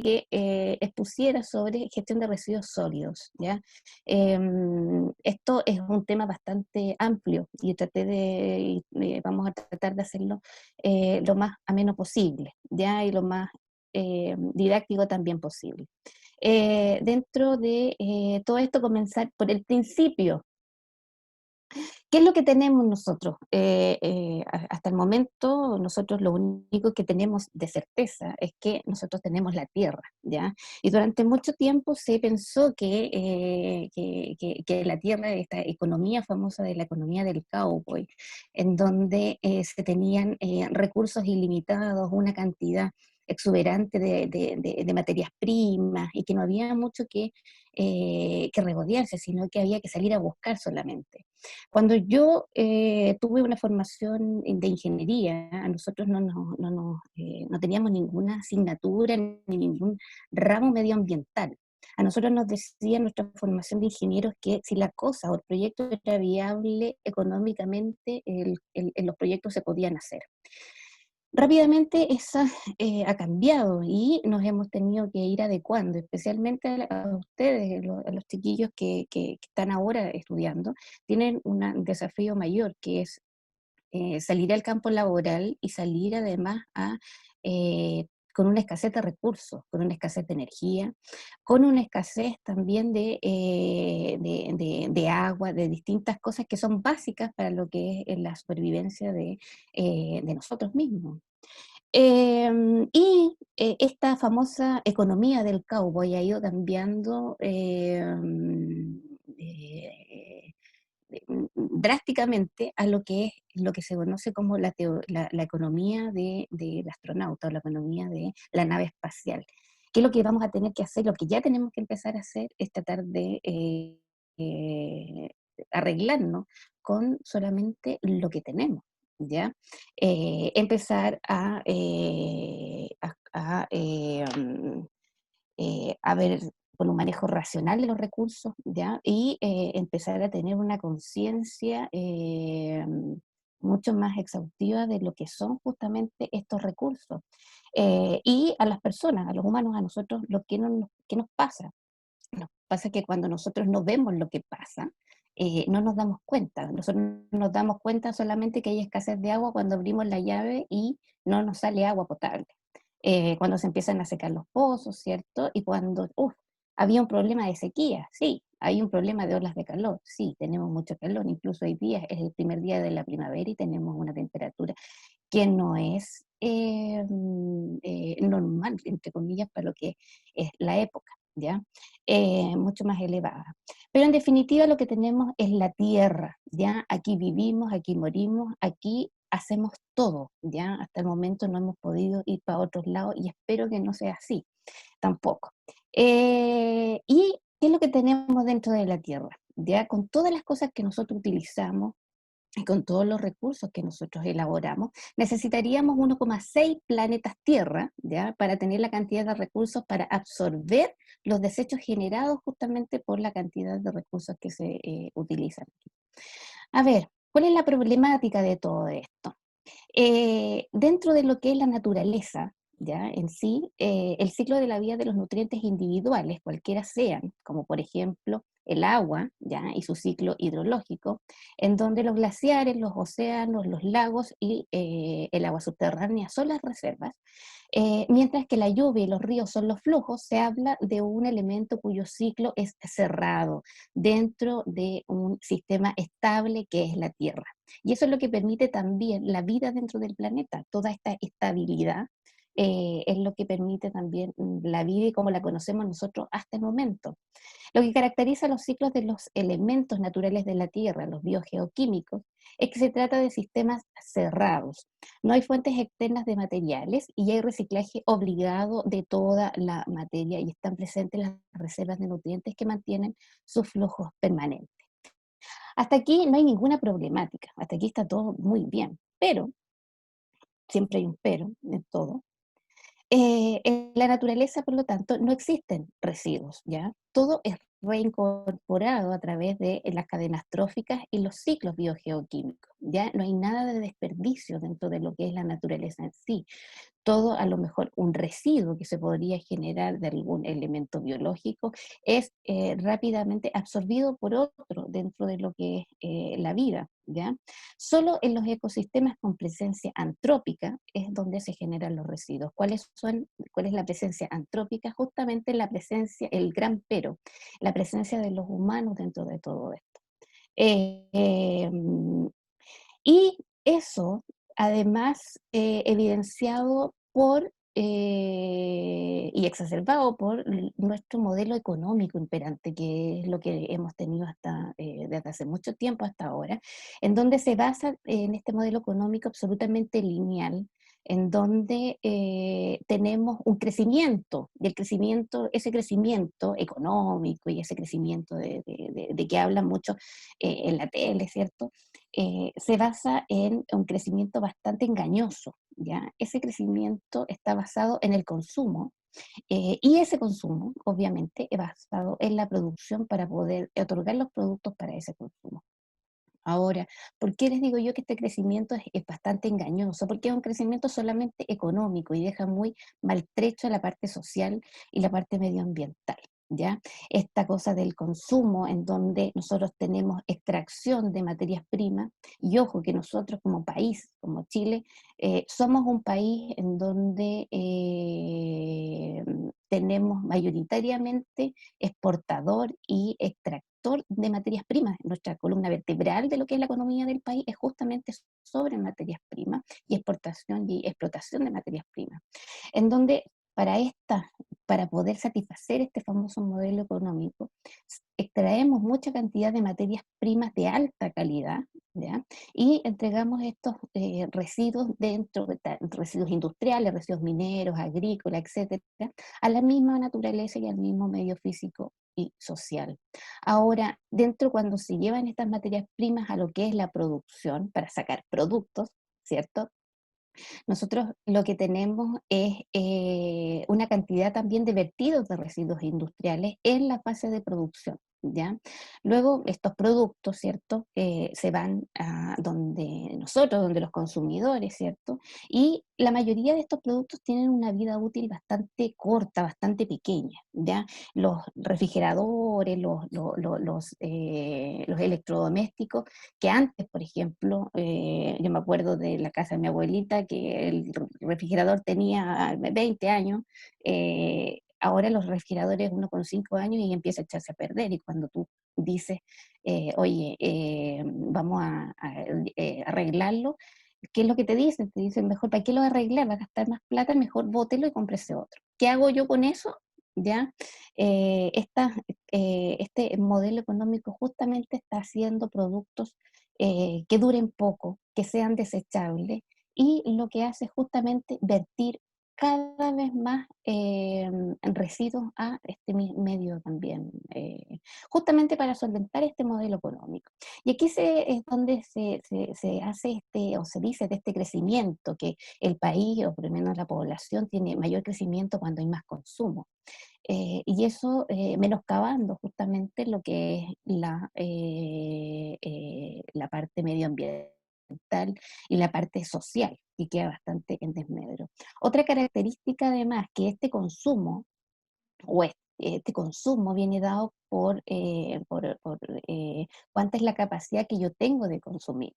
que expusiera sobre gestión de residuos sólidos, ¿ya? Esto es un tema bastante amplio y vamos a tratar de hacerlo lo más ameno posible, ¿ya? Y lo más didáctico también posible. Dentro de todo esto, comenzar por el principio. ¿Qué es lo que tenemos nosotros? Hasta el momento, nosotros lo único que tenemos de certeza es que nosotros tenemos la tierra, ¿ya? Y durante mucho tiempo se pensó que la tierra, esta economía famosa de la economía del cowboy, en donde se tenían recursos ilimitados, una cantidad exuberante de materias primas, y que no había mucho que regodearse, sino que había que salir a buscar solamente. Cuando yo tuve una formación de ingeniería, a nosotros no teníamos ninguna asignatura ni ningún ramo medioambiental. A nosotros nos decía nuestra formación de ingenieros que si la cosa o el proyecto era viable económicamente, los proyectos se podían hacer. Rápidamente esa ha cambiado y nos hemos tenido que ir adecuando, especialmente a ustedes, a los chiquillos que están ahora estudiando, tienen un desafío mayor, que es salir al campo laboral y salir además con una escasez de recursos, con una escasez de energía, con una escasez también de agua, de distintas cosas que son básicas para lo que es la supervivencia de nosotros mismos. Esta famosa economía del cowboy ha ido cambiando drásticamente a lo que es lo que se conoce como la economía del astronauta, o la economía de la nave espacial. ¿Qué es lo que vamos a tener que hacer? Lo que ya tenemos que empezar a hacer es tratar de eh, arreglarnos con solamente lo que tenemos, ¿ya? Empezar a ver con un manejo racional de los recursos, ¿ya? Y empezar a tener una conciencia mucho más exhaustiva de lo que son justamente estos recursos. Y a las personas, a los humanos, a nosotros, ¿qué nos pasa? Nos pasa que cuando nosotros no vemos lo que pasa, no nos damos cuenta. Nosotros nos damos cuenta solamente que hay escasez de agua cuando abrimos la llave y no nos sale agua potable. Cuando se empiezan a secar los pozos, ¿cierto? Y cuando había un problema de sequía, sí. Hay un problema de olas de calor, sí, tenemos mucho calor. Incluso hoy día es el primer día de la primavera y tenemos una temperatura que no es normal, entre comillas, para lo que es la época, ¿ya? Mucho más elevada. Pero en definitiva lo que tenemos es la tierra, ¿ya? Aquí vivimos, aquí morimos, aquí hacemos todo, ¿ya? Hasta el momento no hemos podido ir para otros lados y espero que no sea así tampoco. ¿Y qué es lo que tenemos dentro de la tierra? ¿Ya? Con todas las cosas que nosotros utilizamos, y con todos los recursos que nosotros elaboramos, necesitaríamos 1,6 planetas Tierra, ¿ya? Para tener la cantidad de recursos para absorber los desechos generados justamente por la cantidad de recursos que se utilizan. A ver, ¿cuál es la problemática de todo esto? Dentro de lo que es la naturaleza, ¿ya? En sí, el ciclo de la vida de los nutrientes individuales, cualquiera sean, como por ejemplo el agua, ¿ya? Y su ciclo hidrológico, en donde los glaciares, los océanos, los lagos y el agua subterránea son las reservas, mientras que la lluvia y los ríos son los flujos. Se habla de un elemento cuyo ciclo es cerrado dentro de un sistema estable que es la Tierra. Y eso es lo que permite también la vida dentro del planeta. Toda esta estabilidad es lo que permite también la vida y como la conocemos nosotros hasta el momento. Lo que caracteriza los ciclos de los elementos naturales de la Tierra, los biogeoquímicos, es que se trata de sistemas cerrados. No hay fuentes externas de materiales y hay reciclaje obligado de toda la materia, y están presentes las reservas de nutrientes que mantienen sus flujos permanentes. Hasta aquí no hay ninguna problemática, hasta aquí está todo muy bien, pero, siempre hay un pero en todo. En la naturaleza, por lo tanto, no existen residuos, ¿ya? Todo es reincorporado a través de las cadenas tróficas y los ciclos biogeoquímicos, ¿ya? No hay nada de desperdicio dentro de lo que es la naturaleza en sí. todo a lo mejor un residuo que se podría generar de algún elemento biológico es rápidamente absorbido por otro dentro de lo que es la vida, ¿ya? Solo en los ecosistemas con presencia antrópica es donde se generan los residuos. ¿Cuál es la presencia antrópica? Justamente la presencia, el gran pero, la presencia de los humanos dentro de todo esto. Eh, em, y eso, además, evidenciado por y exacerbado por nuestro modelo económico imperante, que es lo que hemos tenido hasta desde hace mucho tiempo hasta ahora, en donde se basa en este modelo económico absolutamente lineal, en donde tenemos un crecimiento, y ese crecimiento económico y ese crecimiento de que hablan mucho en la tele, ¿cierto? Se basa en un crecimiento bastante engañoso, ¿ya? Ese crecimiento está basado en el consumo, y ese consumo, obviamente, es basado en la producción para poder otorgar los productos para ese consumo. Ahora, ¿por qué les digo yo que este crecimiento es bastante engañoso? Porque es un crecimiento solamente económico y deja muy maltrecho la parte social y la parte medioambiental, ¿ya? Esta cosa del consumo en donde nosotros tenemos extracción de materias primas y ojo que nosotros como país, como Chile, somos un país en donde tenemos mayoritariamente exportador y extractor de materias primas. Nuestra columna vertebral de lo que es la economía del país es justamente sobre materias primas y exportación y explotación de materias primas, en donde para para poder satisfacer este famoso modelo económico, extraemos mucha cantidad de materias primas de alta calidad, ¿ya? Y entregamos estos residuos residuos industriales, residuos mineros, agrícolas, etcétera, a la misma naturaleza y al mismo medio físico y social. Ahora, cuando se llevan estas materias primas a lo que es la producción, para sacar productos, ¿cierto? Nosotros lo que tenemos es una cantidad también de vertidos de residuos industriales en la fase de producción, ¿ya? Luego estos productos, ¿cierto? Se van a donde nosotros, donde los consumidores, ¿cierto? Y la mayoría de estos productos tienen una vida útil bastante corta, bastante pequeña, ¿ya? Los refrigeradores, los electrodomésticos, que antes, por ejemplo, yo me acuerdo de la casa de mi abuelita, que el refrigerador tenía 20 años, ahora los refrigeradores uno con 5 años y empieza a echarse a perder, y cuando tú dices, oye, vamos a arreglarlo, ¿qué es lo que te dicen? Te dicen, mejor, ¿para qué lo arreglar? Va a gastar más plata, mejor bótelo y cómprese otro. ¿Qué hago yo con eso? ¿Ya? Eh, esta, este modelo económico justamente está haciendo productos que duren poco, que sean desechables, y lo que hace es justamente vertir cada vez más residuos a este medio también, justamente para solventar este modelo económico. Y aquí es donde se hace o se dice de este crecimiento, que el país, o por lo menos la población, tiene mayor crecimiento cuando hay más consumo. Y eso menoscabando justamente lo que es la parte medioambiental y la parte social, que queda bastante en desmedro. Otra característica además que este consumo viene dado por cuánta es la capacidad que yo tengo de consumir.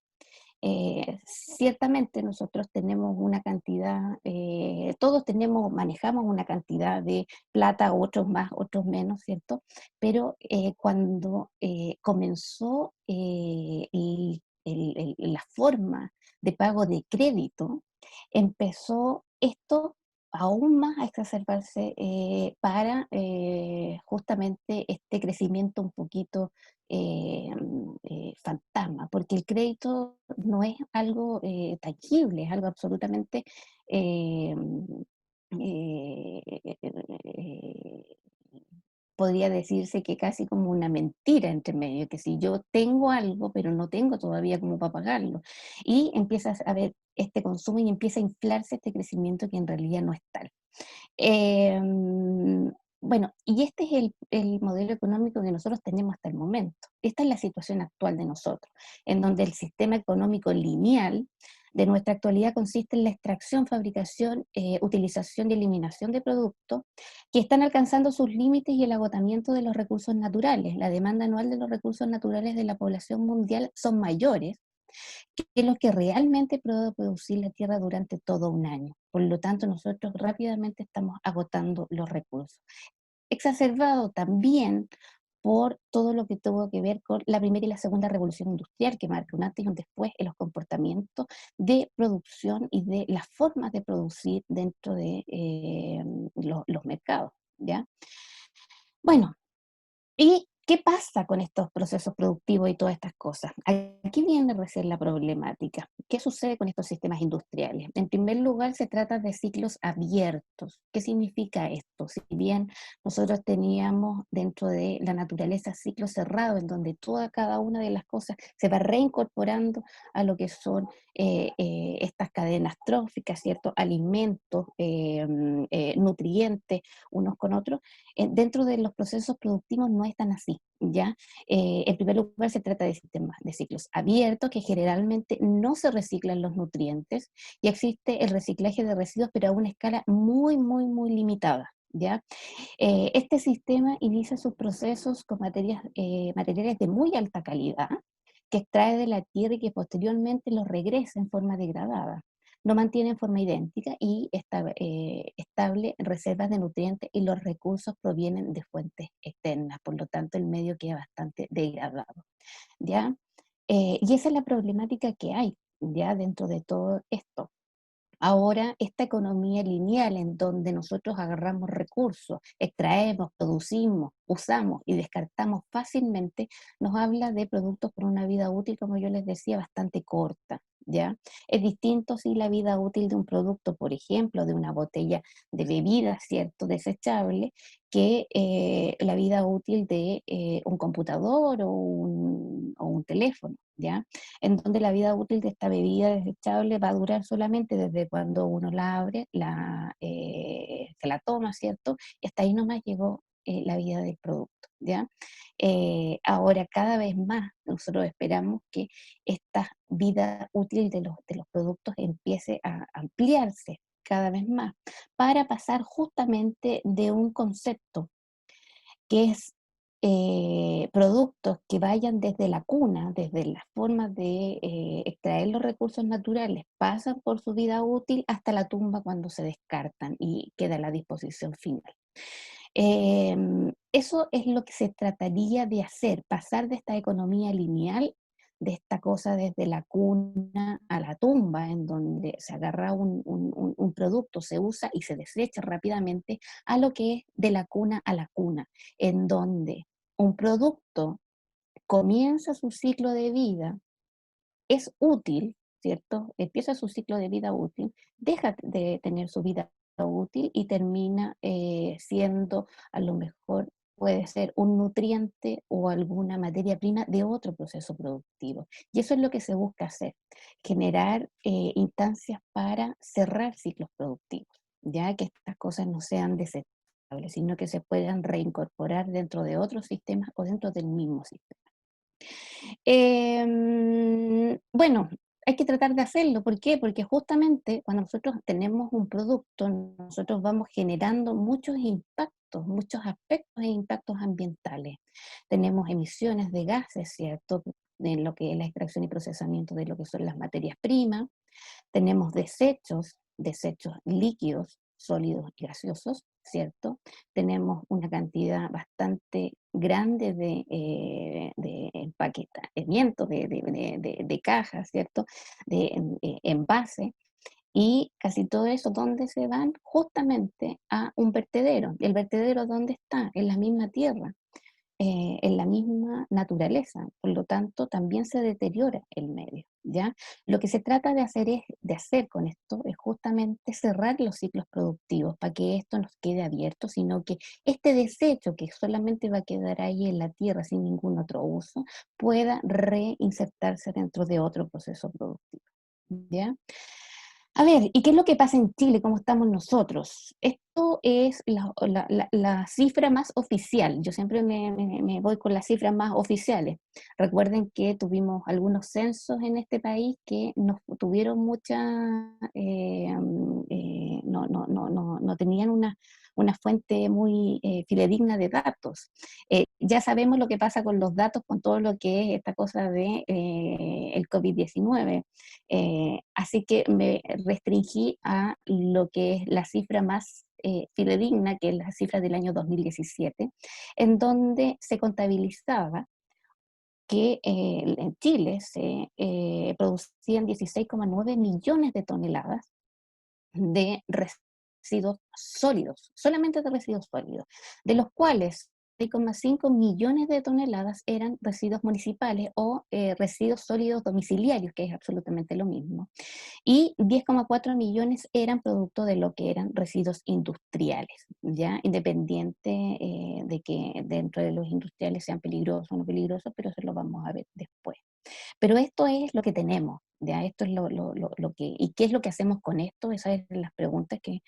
Ciertamente nosotros tenemos una cantidad, todos manejamos una cantidad de plata, otros más, otros menos, ¿cierto? Pero cuando comenzó la forma de pago de crédito, empezó esto aún más a exacerbarse para justamente este crecimiento un poquito fantasma, porque el crédito no es algo tangible, es algo absolutamente eh, eh, eh, podría decirse que casi como una mentira entre medio, que si yo tengo algo, pero no tengo todavía como para pagarlo, y empiezas a ver este consumo y empieza a inflarse este crecimiento que en realidad no es tal. Eh, Bueno, y este es el modelo económico que nosotros tenemos hasta el momento. Esta es la situación actual de nosotros, en donde el sistema económico lineal de nuestra actualidad consiste en la extracción, fabricación, utilización y eliminación de productos que están alcanzando sus límites y el agotamiento de los recursos naturales. La demanda anual de los recursos naturales de la población mundial son mayores que es lo que realmente puede producir la Tierra durante todo un año. Por lo tanto, nosotros rápidamente estamos agotando los recursos. Exacerbado también por todo lo que tuvo que ver con la primera y la segunda revolución industrial, que marca un antes y un después en los comportamientos de producción y de las formas de producir dentro de los mercados, ¿ya? Bueno, ¿y qué pasa con estos procesos productivos y todas estas cosas? Aquí viene recién la problemática. ¿Qué sucede con estos sistemas industriales? En primer lugar, se trata de ciclos abiertos. ¿Qué significa esto? Si bien nosotros teníamos dentro de la naturaleza ciclos cerrados, en donde cada una de las cosas se va reincorporando a lo que son estas cadenas tróficas, ¿cierto? Alimentos, nutrientes, unos con otros, dentro de los procesos productivos no es tan así, ¿ya? En primer lugar, se trata de sistemas de ciclos abiertos, que generalmente no se reciclan los nutrientes, y existe el reciclaje de residuos, pero a una escala muy, muy, muy limitada, ¿ya? Este sistema inicia sus procesos con materiales de muy alta calidad, que extrae de la tierra y que posteriormente los regresa en forma degradada. No mantiene en forma idéntica y estable reservas de nutrientes y los recursos provienen de fuentes externas, por lo tanto el medio queda bastante degradado, ¿ya? Y esa es la problemática que hay, ¿ya? Dentro de todo esto. Ahora, esta economía lineal en donde nosotros agarramos recursos, extraemos, producimos, usamos y descartamos fácilmente, nos habla de productos con una vida útil, como yo les decía, bastante corta, ¿ya? Es distinto si la vida útil de un producto, por ejemplo, de una botella de bebida, ¿cierto?, desechable, que la vida útil de un computador o un teléfono, ¿ya? En donde la vida útil de esta bebida desechable va a durar solamente desde cuando uno la abre, se la toma, ¿cierto? Y hasta ahí nomás llegó la vida del producto, ¿ya? Ahora, cada vez más nosotros esperamos que esta vida útil de los productos empiece a ampliarse cada vez más para pasar justamente de un concepto que es productos que vayan desde la cuna, desde las formas de extraer los recursos naturales, pasan por su vida útil hasta la tumba cuando se descartan y queda a la disposición final. Eso es lo que se trataría de hacer, pasar de esta economía lineal, de esta cosa desde la cuna a la tumba, en donde se agarra un producto, se usa y se desecha rápidamente, a lo que es de la cuna a la cuna, en donde un producto comienza su ciclo de vida, es útil, ¿cierto? Empieza su ciclo de vida útil, deja de tener su vida útil y termina siendo, a lo mejor, puede ser un nutriente o alguna materia prima de otro proceso productivo. Y eso es lo que se busca hacer, generar instancias para cerrar ciclos productivos, ya que estas cosas no sean desechables, sino que se puedan reincorporar dentro de otros sistemas o dentro del mismo sistema. Bueno, hay que tratar de hacerlo. ¿Por qué? Porque justamente cuando nosotros tenemos un producto, nosotros vamos generando muchos aspectos e impactos ambientales. Tenemos emisiones de gases, ¿cierto? En lo que es la extracción y procesamiento de lo que son las materias primas, tenemos desechos líquidos, sólidos y gaseosos, ¿cierto? Tenemos una cantidad bastante grande de empaquetamientos, de cajas, ¿cierto? De envases, y casi todo eso, ¿dónde se van? Justamente a un vertedero. ¿Y el vertedero dónde está? En la misma tierra, en la misma naturaleza, por lo tanto también se deteriora el medio, ¿ya? Lo que se trata de hacer con esto es justamente cerrar los ciclos productivos para que esto nos quede abierto, sino que este desecho que solamente va a quedar ahí en la tierra sin ningún otro uso, pueda reinsertarse dentro de otro proceso productivo, ¿ya? A ver, ¿y qué es lo que pasa en Chile? ¿Cómo estamos nosotros? es la cifra más oficial. Yo siempre me voy con las cifras más oficiales. Recuerden que tuvimos algunos censos en este país que no tuvieron mucha, no tenían una fuente muy fidedigna de datos. Ya sabemos lo que pasa con los datos, con todo lo que es esta cosa de el COVID-19. Así que me restringí a lo que es la cifra más fidedigna, que es la cifra del año 2017, en donde se contabilizaba que en Chile se producían 16,9 millones de toneladas de residuos sólidos, solamente de residuos sólidos, de los cuales 6,5 millones de toneladas eran residuos municipales o residuos sólidos domiciliarios, que es absolutamente lo mismo, y 10,4 millones eran producto de lo que eran residuos industriales, ya independiente de que dentro de los industriales sean peligrosos o no peligrosos, pero eso lo vamos a ver después. Pero esto es lo que tenemos, ¿ya? Esto es lo que, ¿y qué es lo que hacemos con esto? Esas son las preguntas que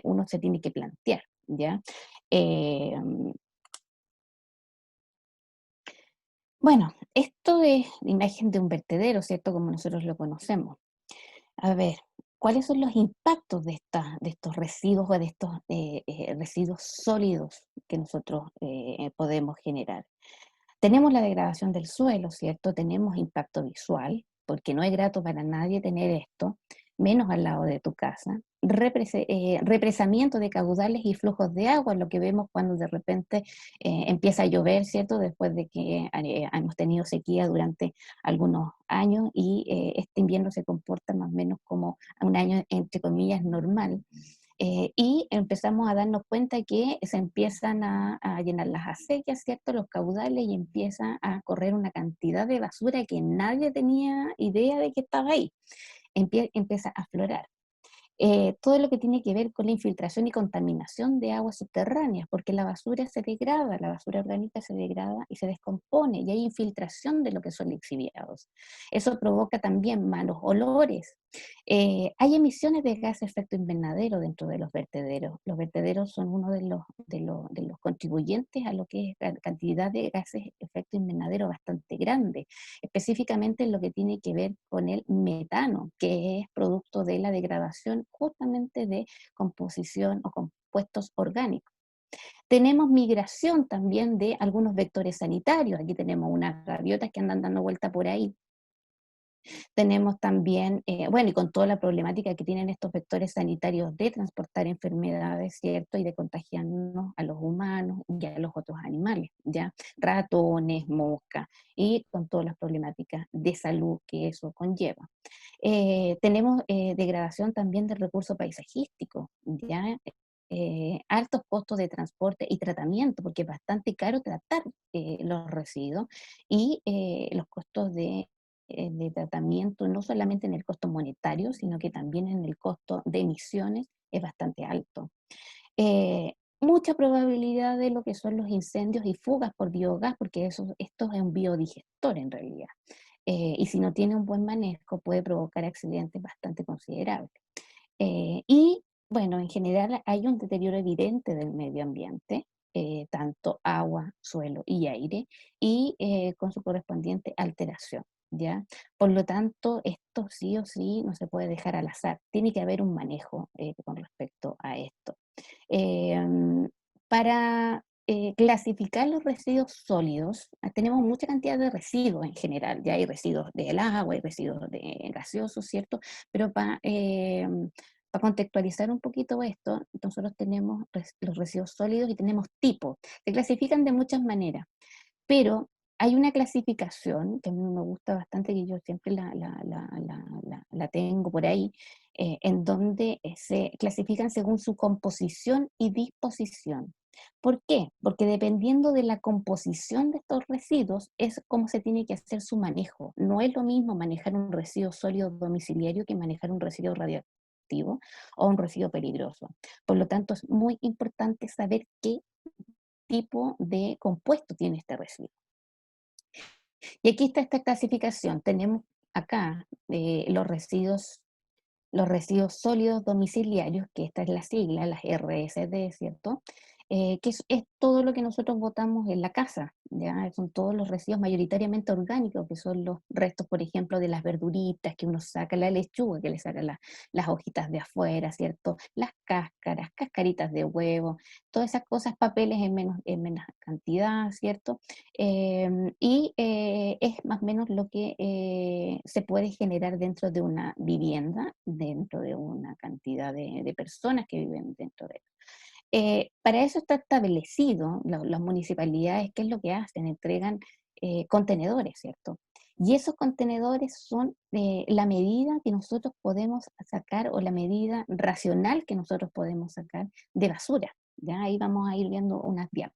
uno se tiene que plantear, ¿ya? Eh, bueno, esto es la imagen de un vertedero, ¿cierto? Como nosotros lo conocemos. A ver, ¿cuáles son los impactos de estos residuos o de estos residuos sólidos que nosotros podemos generar? Tenemos la degradación del suelo, ¿cierto? Tenemos impacto visual, porque no es grato para nadie tener esto, menos al lado de tu casa. Represamiento de caudales y flujos de agua, lo que vemos cuando de repente empieza a llover, ¿cierto? Después de que hemos tenido sequía durante algunos años y este invierno se comporta más o menos como un año, entre comillas, normal. Y empezamos a darnos cuenta que se empiezan a llenar las acequias, ¿cierto? Los caudales y empieza a correr una cantidad de basura que nadie tenía idea de que estaba ahí. Empieza a aflorar todo lo que tiene que ver con la infiltración y contaminación de aguas subterráneas, porque la basura se degrada, la basura orgánica se degrada y se descompone, y hay infiltración de lo que son lixiviados. Eso provoca también malos olores. Hay emisiones de gas de efecto invernadero dentro de los vertederos. Los vertederos son uno de los contribuyentes a lo que es la cantidad de gases de efecto invernadero bastante grande, específicamente en lo que tiene que ver con el metano, que es producto de la degradación justamente de composición o compuestos orgánicos. Tenemos migración también de algunos vectores sanitarios. Aquí tenemos unas gaviotas que andan dando vuelta por ahí. Tenemos también, bueno, y con toda la problemática que tienen estos vectores sanitarios de transportar enfermedades, ¿cierto? Y de contagiarnos a los humanos y a los otros animales, ¿ya? Ratones, moscas, y con todas las problemáticas de salud que eso conlleva. Tenemos degradación también del recurso paisajístico, ¿ya? Altos costos de transporte y tratamiento, porque es bastante caro tratar los residuos y los costos de tratamiento, no solamente en el costo monetario, sino que también en el costo de emisiones es bastante alto. Mucha probabilidad de lo que son los incendios y fugas por biogás, porque esto es un biodigestor en realidad. Y si no tiene un buen manejo puede provocar accidentes bastante considerables. Y bueno, en general hay un deterioro evidente del medio ambiente, tanto agua, suelo y aire, y con su correspondiente alteración, ¿ya? Por lo tanto, esto sí o sí no se puede dejar al azar, tiene que haber un manejo con respecto a esto. Em, para clasificar los residuos sólidos, tenemos mucha cantidad de residuos en general, ya hay residuos del agua, hay residuos de gaseosos, ¿cierto? Pero para contextualizar un poquito esto, nosotros tenemos los residuos sólidos y tenemos tipos. Se clasifican de muchas maneras, pero hay una clasificación que a mí me gusta bastante, que yo siempre la tengo por ahí, en donde se clasifican según su composición y disposición. ¿Por qué? Porque dependiendo de la composición de estos residuos es cómo se tiene que hacer su manejo. No es lo mismo manejar un residuo sólido domiciliario que manejar un residuo radioactivo o un residuo peligroso. Por lo tanto, es muy importante saber qué tipo de compuesto tiene este residuo. Y aquí está esta clasificación. Tenemos acá los residuos los residuos sólidos domiciliarios, que esta es la sigla, las RSD, ¿cierto? Que es todo lo que nosotros botamos en la casa, ¿ya? Son todos los residuos mayoritariamente orgánicos, que son los restos, por ejemplo, de las verduritas que uno saca, la lechuga que le saca las hojitas de afuera, ¿cierto? Las cáscaras, cascaritas de huevo, todas esas cosas, papeles en menos cantidad, ¿cierto? Es más o menos lo que se puede generar dentro de una vivienda, dentro de una cantidad de personas que viven dentro de él. Para eso está establecido, las municipalidades, ¿qué es lo que hacen? Entregan contenedores, ¿cierto? Y esos contenedores son la medida que nosotros podemos sacar o la medida racional que nosotros podemos sacar de basura. Ya ahí vamos a ir viendo unas diapositivas.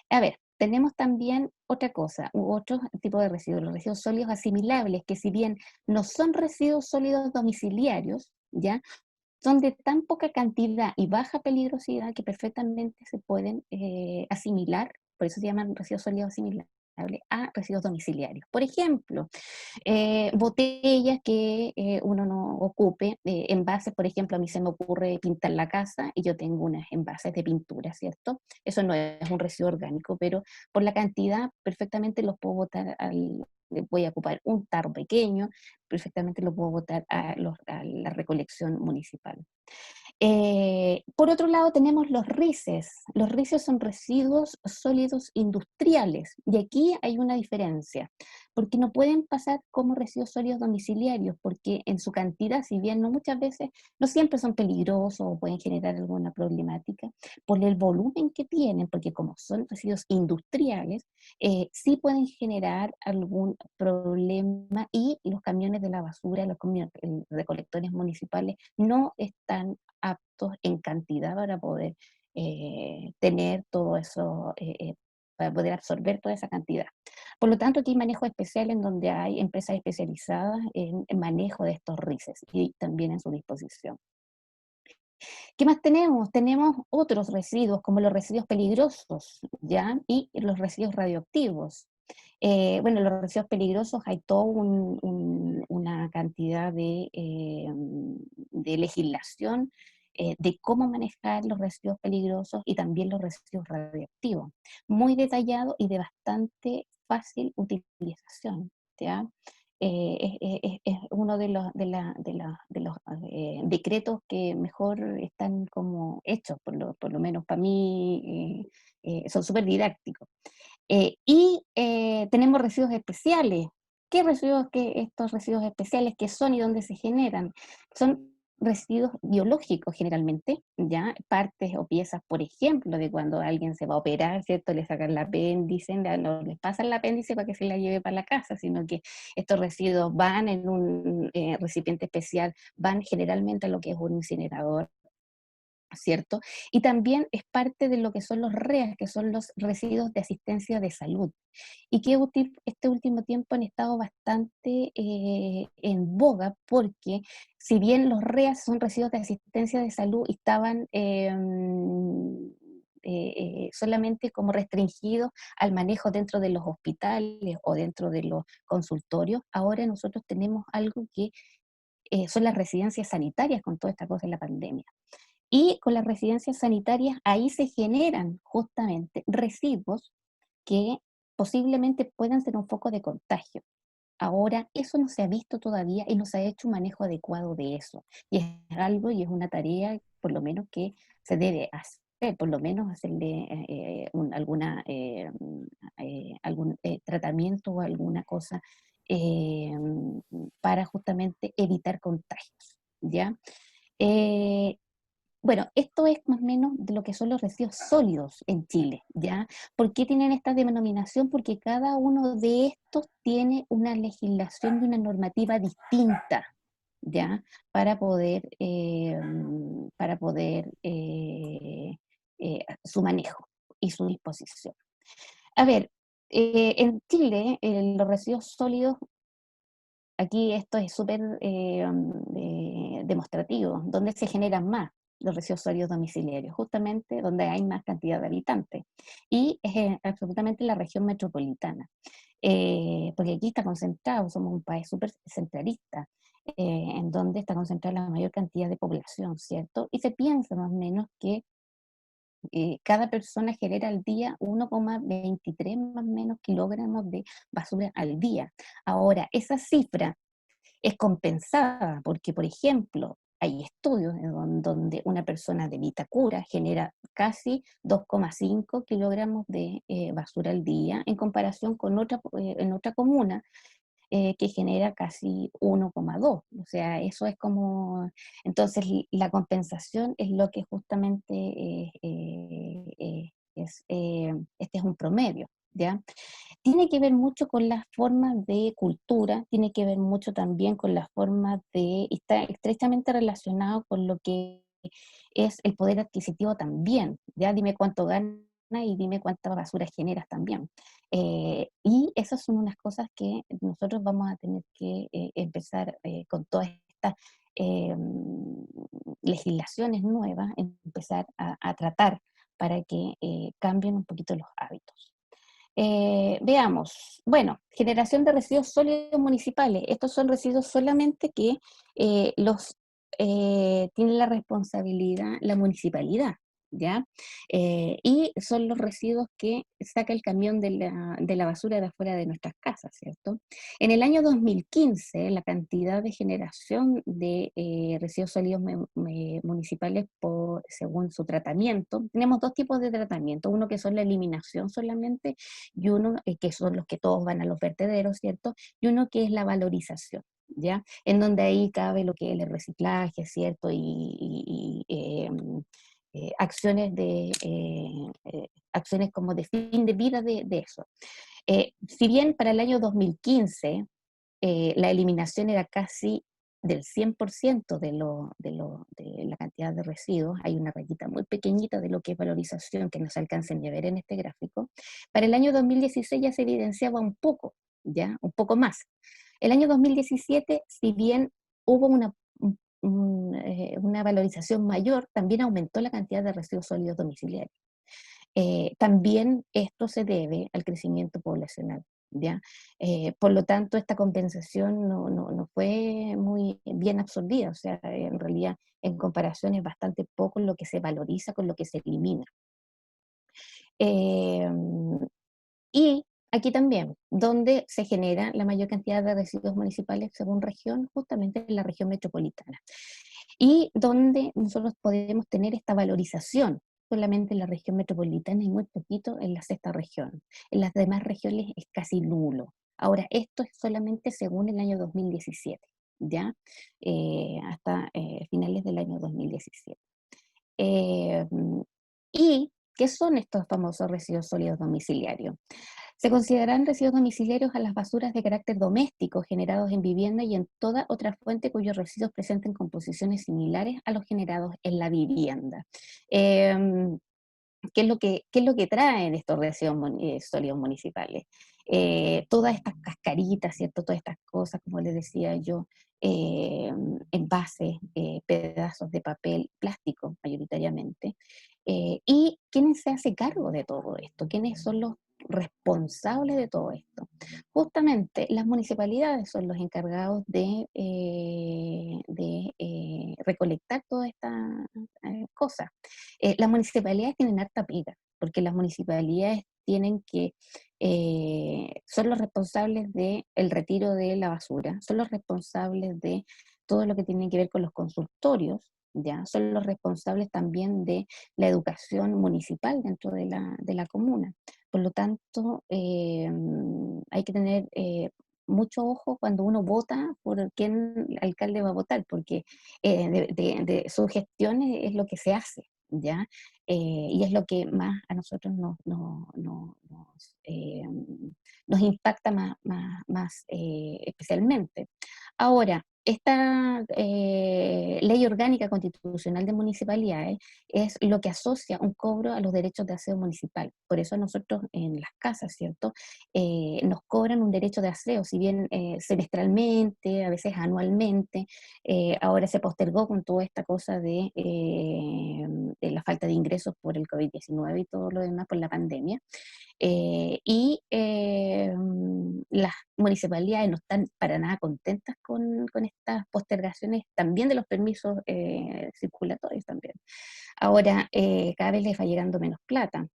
A ver, tenemos también otra cosa, u otro tipo de residuos, los residuos sólidos asimilables, que si bien no son residuos sólidos domiciliarios, ¿ya? Son de tan poca cantidad y baja peligrosidad que perfectamente se pueden asimilar, por eso se llaman residuos sólidos asimilables, a residuos domiciliarios. Por ejemplo, botellas que uno no ocupe, envases, por ejemplo, a mí se me ocurre pintar la casa y yo tengo unos envases de pintura, ¿cierto? Eso no es un residuo orgánico, pero por la cantidad perfectamente los puedo botar voy a ocupar un tarro pequeño, perfectamente lo puedo botar a la recolección municipal. Por otro lado, tenemos los RICES. Los RICES son residuos sólidos industriales, y aquí hay una diferencia, porque no pueden pasar como residuos sólidos domiciliarios, porque en su cantidad, si bien no muchas veces, no siempre son peligrosos o pueden generar alguna problemática, por el volumen que tienen, porque como son residuos industriales, sí pueden generar algún problema y los camiones de la basura, los recolectores municipales no están aptos en cantidad para poder tener todo eso, para poder absorber toda esa cantidad. Por lo tanto, aquí hay manejo especial en donde hay empresas especializadas en manejo de estos RICES y también en su disposición. ¿Qué más tenemos? Tenemos otros residuos, como los residuos peligrosos, ¿ya? Y los residuos radioactivos. Bueno, los residuos peligrosos hay toda una cantidad de legislación de cómo manejar los residuos peligrosos y también los residuos radioactivos. Muy detallado y de bastante fácil utilización, ¿ya? Es uno de los decretos que mejor están como hechos, por lo menos para mí, son súper didácticos. Tenemos residuos especiales. ¿Qué residuos, estos residuos especiales qué son y dónde se generan? Son residuos biológicos generalmente, ¿ya? Partes o piezas, por ejemplo, de cuando alguien se va a operar, ¿cierto? Le sacan el apéndice, no les pasan el apéndice para que se la lleve para la casa, sino que estos residuos van en un recipiente especial, van generalmente a lo que es un incinerador, ¿cierto? Y también es parte de lo que son los REAS, que son los residuos de asistencia de salud, y que este último tiempo han estado bastante en boga, porque si bien los REAS son residuos de asistencia de salud y estaban solamente como restringidos al manejo dentro de los hospitales o dentro de los consultorios, ahora nosotros tenemos algo que son las residencias sanitarias con toda esta cosa de la pandemia. Y con las residencias sanitarias, ahí se generan justamente residuos que posiblemente puedan ser un foco de contagio. Ahora, eso no se ha visto todavía y no se ha hecho un manejo adecuado de eso. Y es algo y es una tarea, por lo menos, que se debe hacer, por lo menos hacerle algún tratamiento o alguna cosa eh, para justamente evitar contagios, ¿ya? Eh, bueno, esto es más o menos de lo que son los residuos sólidos en Chile, ¿ya? ¿Por qué tienen esta denominación? Porque cada uno de estos tiene una legislación y una normativa distinta, ¿ya? Para poder su manejo y su disposición. A ver, en Chile, los residuos sólidos, aquí esto es súper demostrativo, ¿dónde se generan más los residuos sólidos domiciliarios? Justamente donde hay más cantidad de habitantes. Y es absolutamente la región metropolitana. Porque aquí está concentrado, somos un país súper centralista. en donde está concentrada la mayor cantidad de población, ¿cierto? Y se piensa más o menos que cada persona genera al día 1,23 más o menos kilogramos de basura al día. Ahora, esa cifra es compensada porque, por ejemplo, hay estudios donde una persona de Vitacura genera casi 2,5 kilogramos de basura al día en comparación con en otra comuna que genera casi 1,2. O sea, eso es como, entonces la compensación es lo que justamente este es un promedio, ¿ya? Tiene que ver mucho con las formas de cultura, tiene que ver mucho también con las formas de, está estrechamente relacionado con lo que es el poder adquisitivo también, ya dime cuánto gana y dime cuánta basura generas también. Y esas son unas cosas que nosotros vamos a tener que empezar con todas estas eh, legislaciones nuevas, empezar a tratar para que cambien un poquito los hábitos. Veamos, bueno, generación de residuos sólidos municipales. Estos son residuos solamente que los tiene la responsabilidad la municipalidad, ¿ya? Y son los residuos que saca el camión de la basura de afuera de nuestras casas, ¿cierto? En el año 2015, la cantidad de generación de residuos sólidos municipales según su tratamiento, tenemos dos tipos de tratamiento, uno que son la eliminación solamente y uno que son los que todos van a los vertederos, ¿cierto? Y uno que es la valorización, ¿ya? En donde ahí cabe lo que es el reciclaje, ¿cierto? Acciones acciones como de fin de vida de eso. Si bien para el año 2015 la eliminación era casi del 100% de la cantidad de residuos, hay una rayita muy pequeñita de lo que es valorización que no se alcanza ni a ver en este gráfico, para el año 2016 ya se evidenciaba un poco, ya, un poco más. El año 2017, si bien hubo una valorización mayor, también aumentó la cantidad de residuos sólidos domiciliarios. También esto se debe al crecimiento poblacional, ¿ya? Por lo tanto, esta compensación no fue muy bien absorbida, o sea, en realidad en comparación es bastante poco lo que se valoriza con lo que se elimina. Eh, y aquí también, donde se genera la mayor cantidad de residuos municipales según región, justamente en la región metropolitana. Y donde nosotros podemos tener esta valorización solamente en la región metropolitana y muy poquito en la sexta región. En las demás regiones es casi nulo. Ahora, esto es solamente según el año 2017, ¿ya? Hasta finales del año 2017. Eh, ¿Y qué son estos famosos residuos sólidos domiciliarios? Se consideran residuos domiciliarios a las basuras de carácter doméstico generados en vivienda y en toda otra fuente cuyos residuos presenten composiciones similares a los generados en la vivienda. Eh, qué es lo que traen estos residuos sólidos municipales? Todas estas cascaritas, ¿cierto? Todas estas cosas, como les decía yo, envases, pedazos de papel, plástico mayoritariamente. ¿Y quién se hace cargo de todo esto? ¿Quiénes son los responsables de todo esto? Justamente las municipalidades son los encargados de recolectar todas estas cosas. Las municipalidades tienen harta pega, porque las municipalidades tienen que, son los responsables del retiro de la basura, son los responsables de todo lo que tiene que ver con los consultorios, ¿ya? Son los responsables también de la educación municipal dentro de la comuna. Por lo tanto, hay que tener mucho ojo cuando uno vota por quién el alcalde va a votar, porque de su gestión es lo que se hace, ¿ya? Y es lo que más a nosotros nos impacta más especialmente. Ahora, esta ley orgánica constitucional de municipalidades es lo que asocia un cobro a los derechos de aseo municipal. Por eso nosotros en las casas, ¿cierto? Nos cobran un derecho de aseo, si bien semestralmente, a veces anualmente, ahora se postergó con toda esta cosa de la falta de ingresos por el COVID-19 y todo lo demás por la pandemia. Y las municipalidades no están para nada contentas con estas postergaciones también de los permisos circulatorios también. Ahora, cada vez les va llegando menos plata.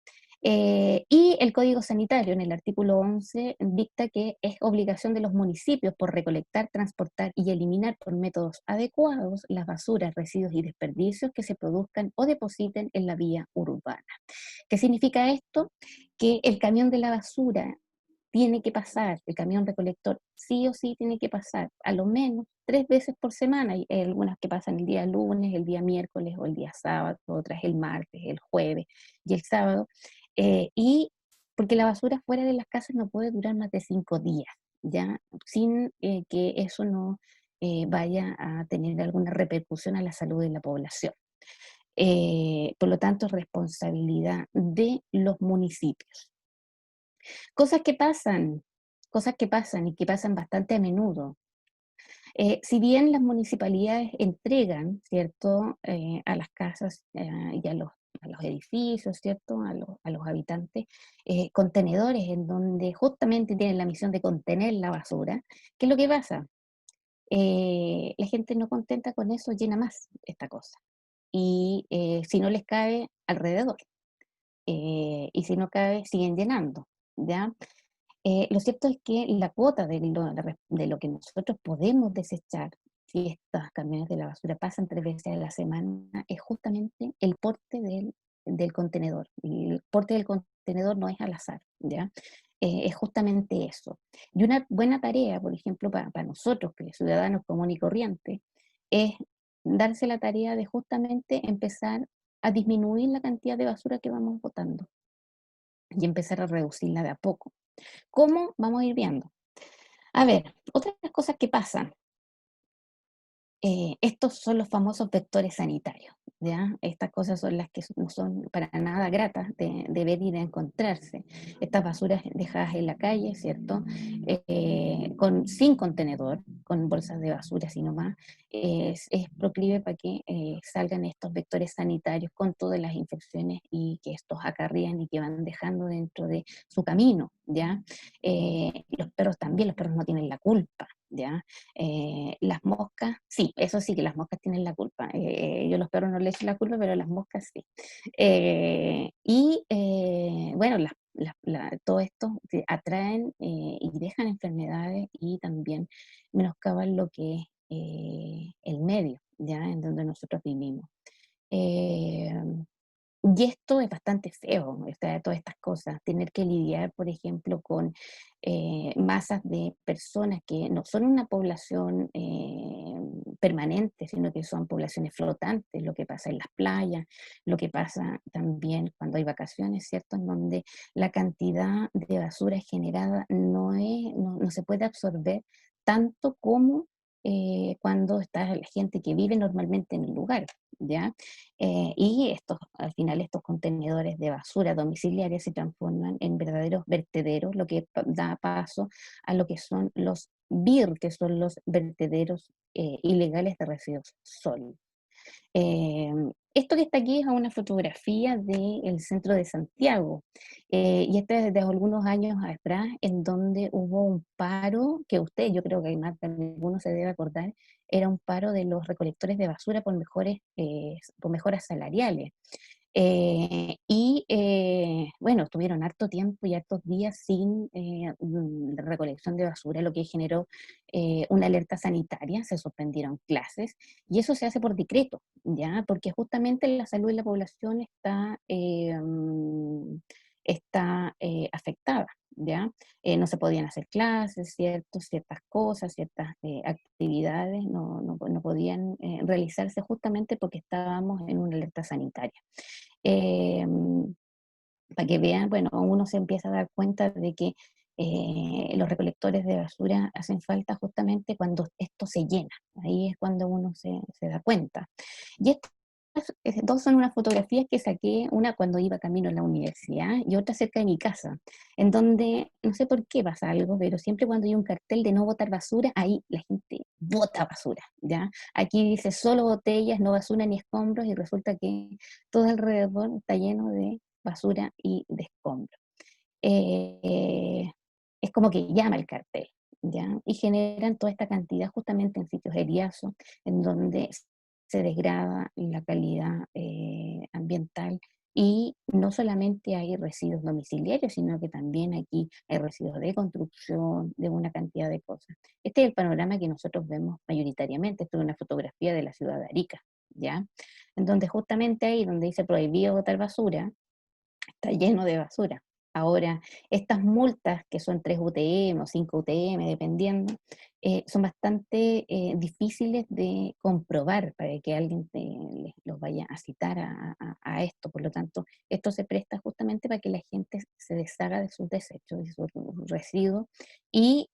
Y el Código Sanitario, en el artículo 11, dicta que es obligación de los municipios por recolectar, transportar y eliminar por métodos adecuados las basuras, residuos y desperdicios que se produzcan o depositen en la vía urbana. ¿Qué significa esto? Que el camión de la basura tiene que pasar, el camión recolector sí o sí tiene que pasar a lo menos 3 veces por semana. Hay algunas que pasan el día lunes, el día miércoles o el día sábado, otras el martes, el jueves y el sábado. Y porque la basura fuera de las casas no puede durar más de 5 días, ¿ya? Sin que eso no vaya a tener alguna repercusión a la salud de la población. Por lo tanto, es responsabilidad de los municipios. Cosas que pasan, cosas que pasan y que pasan bastante a menudo. Si bien las municipalidades entregan, ¿cierto?, a las casas y a los edificios, ¿cierto?, a los habitantes, contenedores en donde justamente tienen la misión de contener la basura, ¿qué es lo que pasa? La gente no contenta con eso llena más esta cosa. Y si no les cabe, alrededor. Y si no cabe, siguen llenando, ¿ya? Lo cierto es que la cuota de lo que nosotros podemos desechar, si estas camiones de la basura pasan 3 veces a la semana, es justamente el porte del contenedor. Y el porte del contenedor no es al azar, ¿ya? Es justamente eso. Y una buena tarea, por ejemplo, para nosotros, que ciudadanos comunes y corrientes, es darse la tarea de justamente empezar a disminuir la cantidad de basura que vamos botando y empezar a reducirla de a poco. ¿Cómo? Vamos a ir viendo. A ver, otras cosas que pasan. Estos son los famosos vectores sanitarios, ¿ya? Estas cosas son las que no son para nada gratas de ver y de encontrarse. Estas basuras dejadas en la calle, ¿cierto? Sin contenedor, con bolsas de basura, sino más, es proclive para que salgan estos vectores sanitarios con todas las infecciones y que estos acarrean y que van dejando dentro de su camino, ¿ya? Los perros también, los perros no tienen la culpa, ¿ya? Las moscas, sí, eso sí que las moscas tienen la culpa. Yo a los perros no les echo la culpa, pero las moscas sí. Bueno, todo esto atraen y dejan enfermedades y también menoscaban lo que es el medio, ya en donde nosotros vivimos. Eh, y esto es bastante feo, todas estas cosas, tener que lidiar, por ejemplo, con masas de personas que no son una población permanente, sino que son poblaciones flotantes, lo que pasa en las playas, lo que pasa también cuando hay vacaciones, ¿cierto? En donde la cantidad de basura generada no se puede absorber tanto como cuando está la gente que vive normalmente en el lugar, ¿ya? Y al final estos contenedores de basura domiciliaria se transforman en verdaderos vertederos, lo que da paso a lo que son los BIR, que son los vertederos ilegales de residuos sólidos. Eh, Esto que está aquí es una fotografía del centro de Santiago, y esta es de algunos años atrás, en donde hubo un paro, que usted, yo creo que hay más de algunos se debe acordar, era un paro de los recolectores de basura por mejoras salariales. Bueno, estuvieron harto tiempo y hartos días sin recolección de basura, lo que generó una alerta sanitaria, se suspendieron clases, y eso se hace por decreto, ¿ya? Porque justamente la salud de la población está afectada, ¿ya? No se podían hacer clases, ciertas cosas, ciertas actividades no podían realizarse justamente porque estábamos en una alerta sanitaria. Eh, para que vean, bueno, uno se empieza a dar cuenta de que los recolectores de basura hacen falta justamente cuando esto se llena. Ahí es cuando uno se da cuenta. Y estas dos son unas fotografías que saqué, una cuando iba camino a la universidad y otra cerca de mi casa, en donde no sé por qué pasa algo, pero siempre cuando hay un cartel de no botar basura, ahí la gente bota basura, ¿ya? Aquí dice solo botellas, no basura ni escombros, y resulta que todo alrededor está lleno de basura y de escombros. Eh, es como que llama el cartel, ¿ya? Y generan toda esta cantidad justamente en sitios eriazos, en donde se degrada la calidad ambiental y no solamente hay residuos domiciliarios, sino que también aquí hay residuos de construcción, de una cantidad de cosas. Este es el panorama que nosotros vemos mayoritariamente. Esto es una fotografía de la ciudad de Arica, ¿ya? En donde justamente ahí donde dice prohibido botar basura, está lleno de basura. Ahora, estas multas, que son 3 UTM o 5 UTM, dependiendo, son bastante difíciles de comprobar para que alguien los vaya a citar a esto. Por lo tanto, esto se presta justamente para que la gente se deshaga de sus desechos, de sus residuos. Y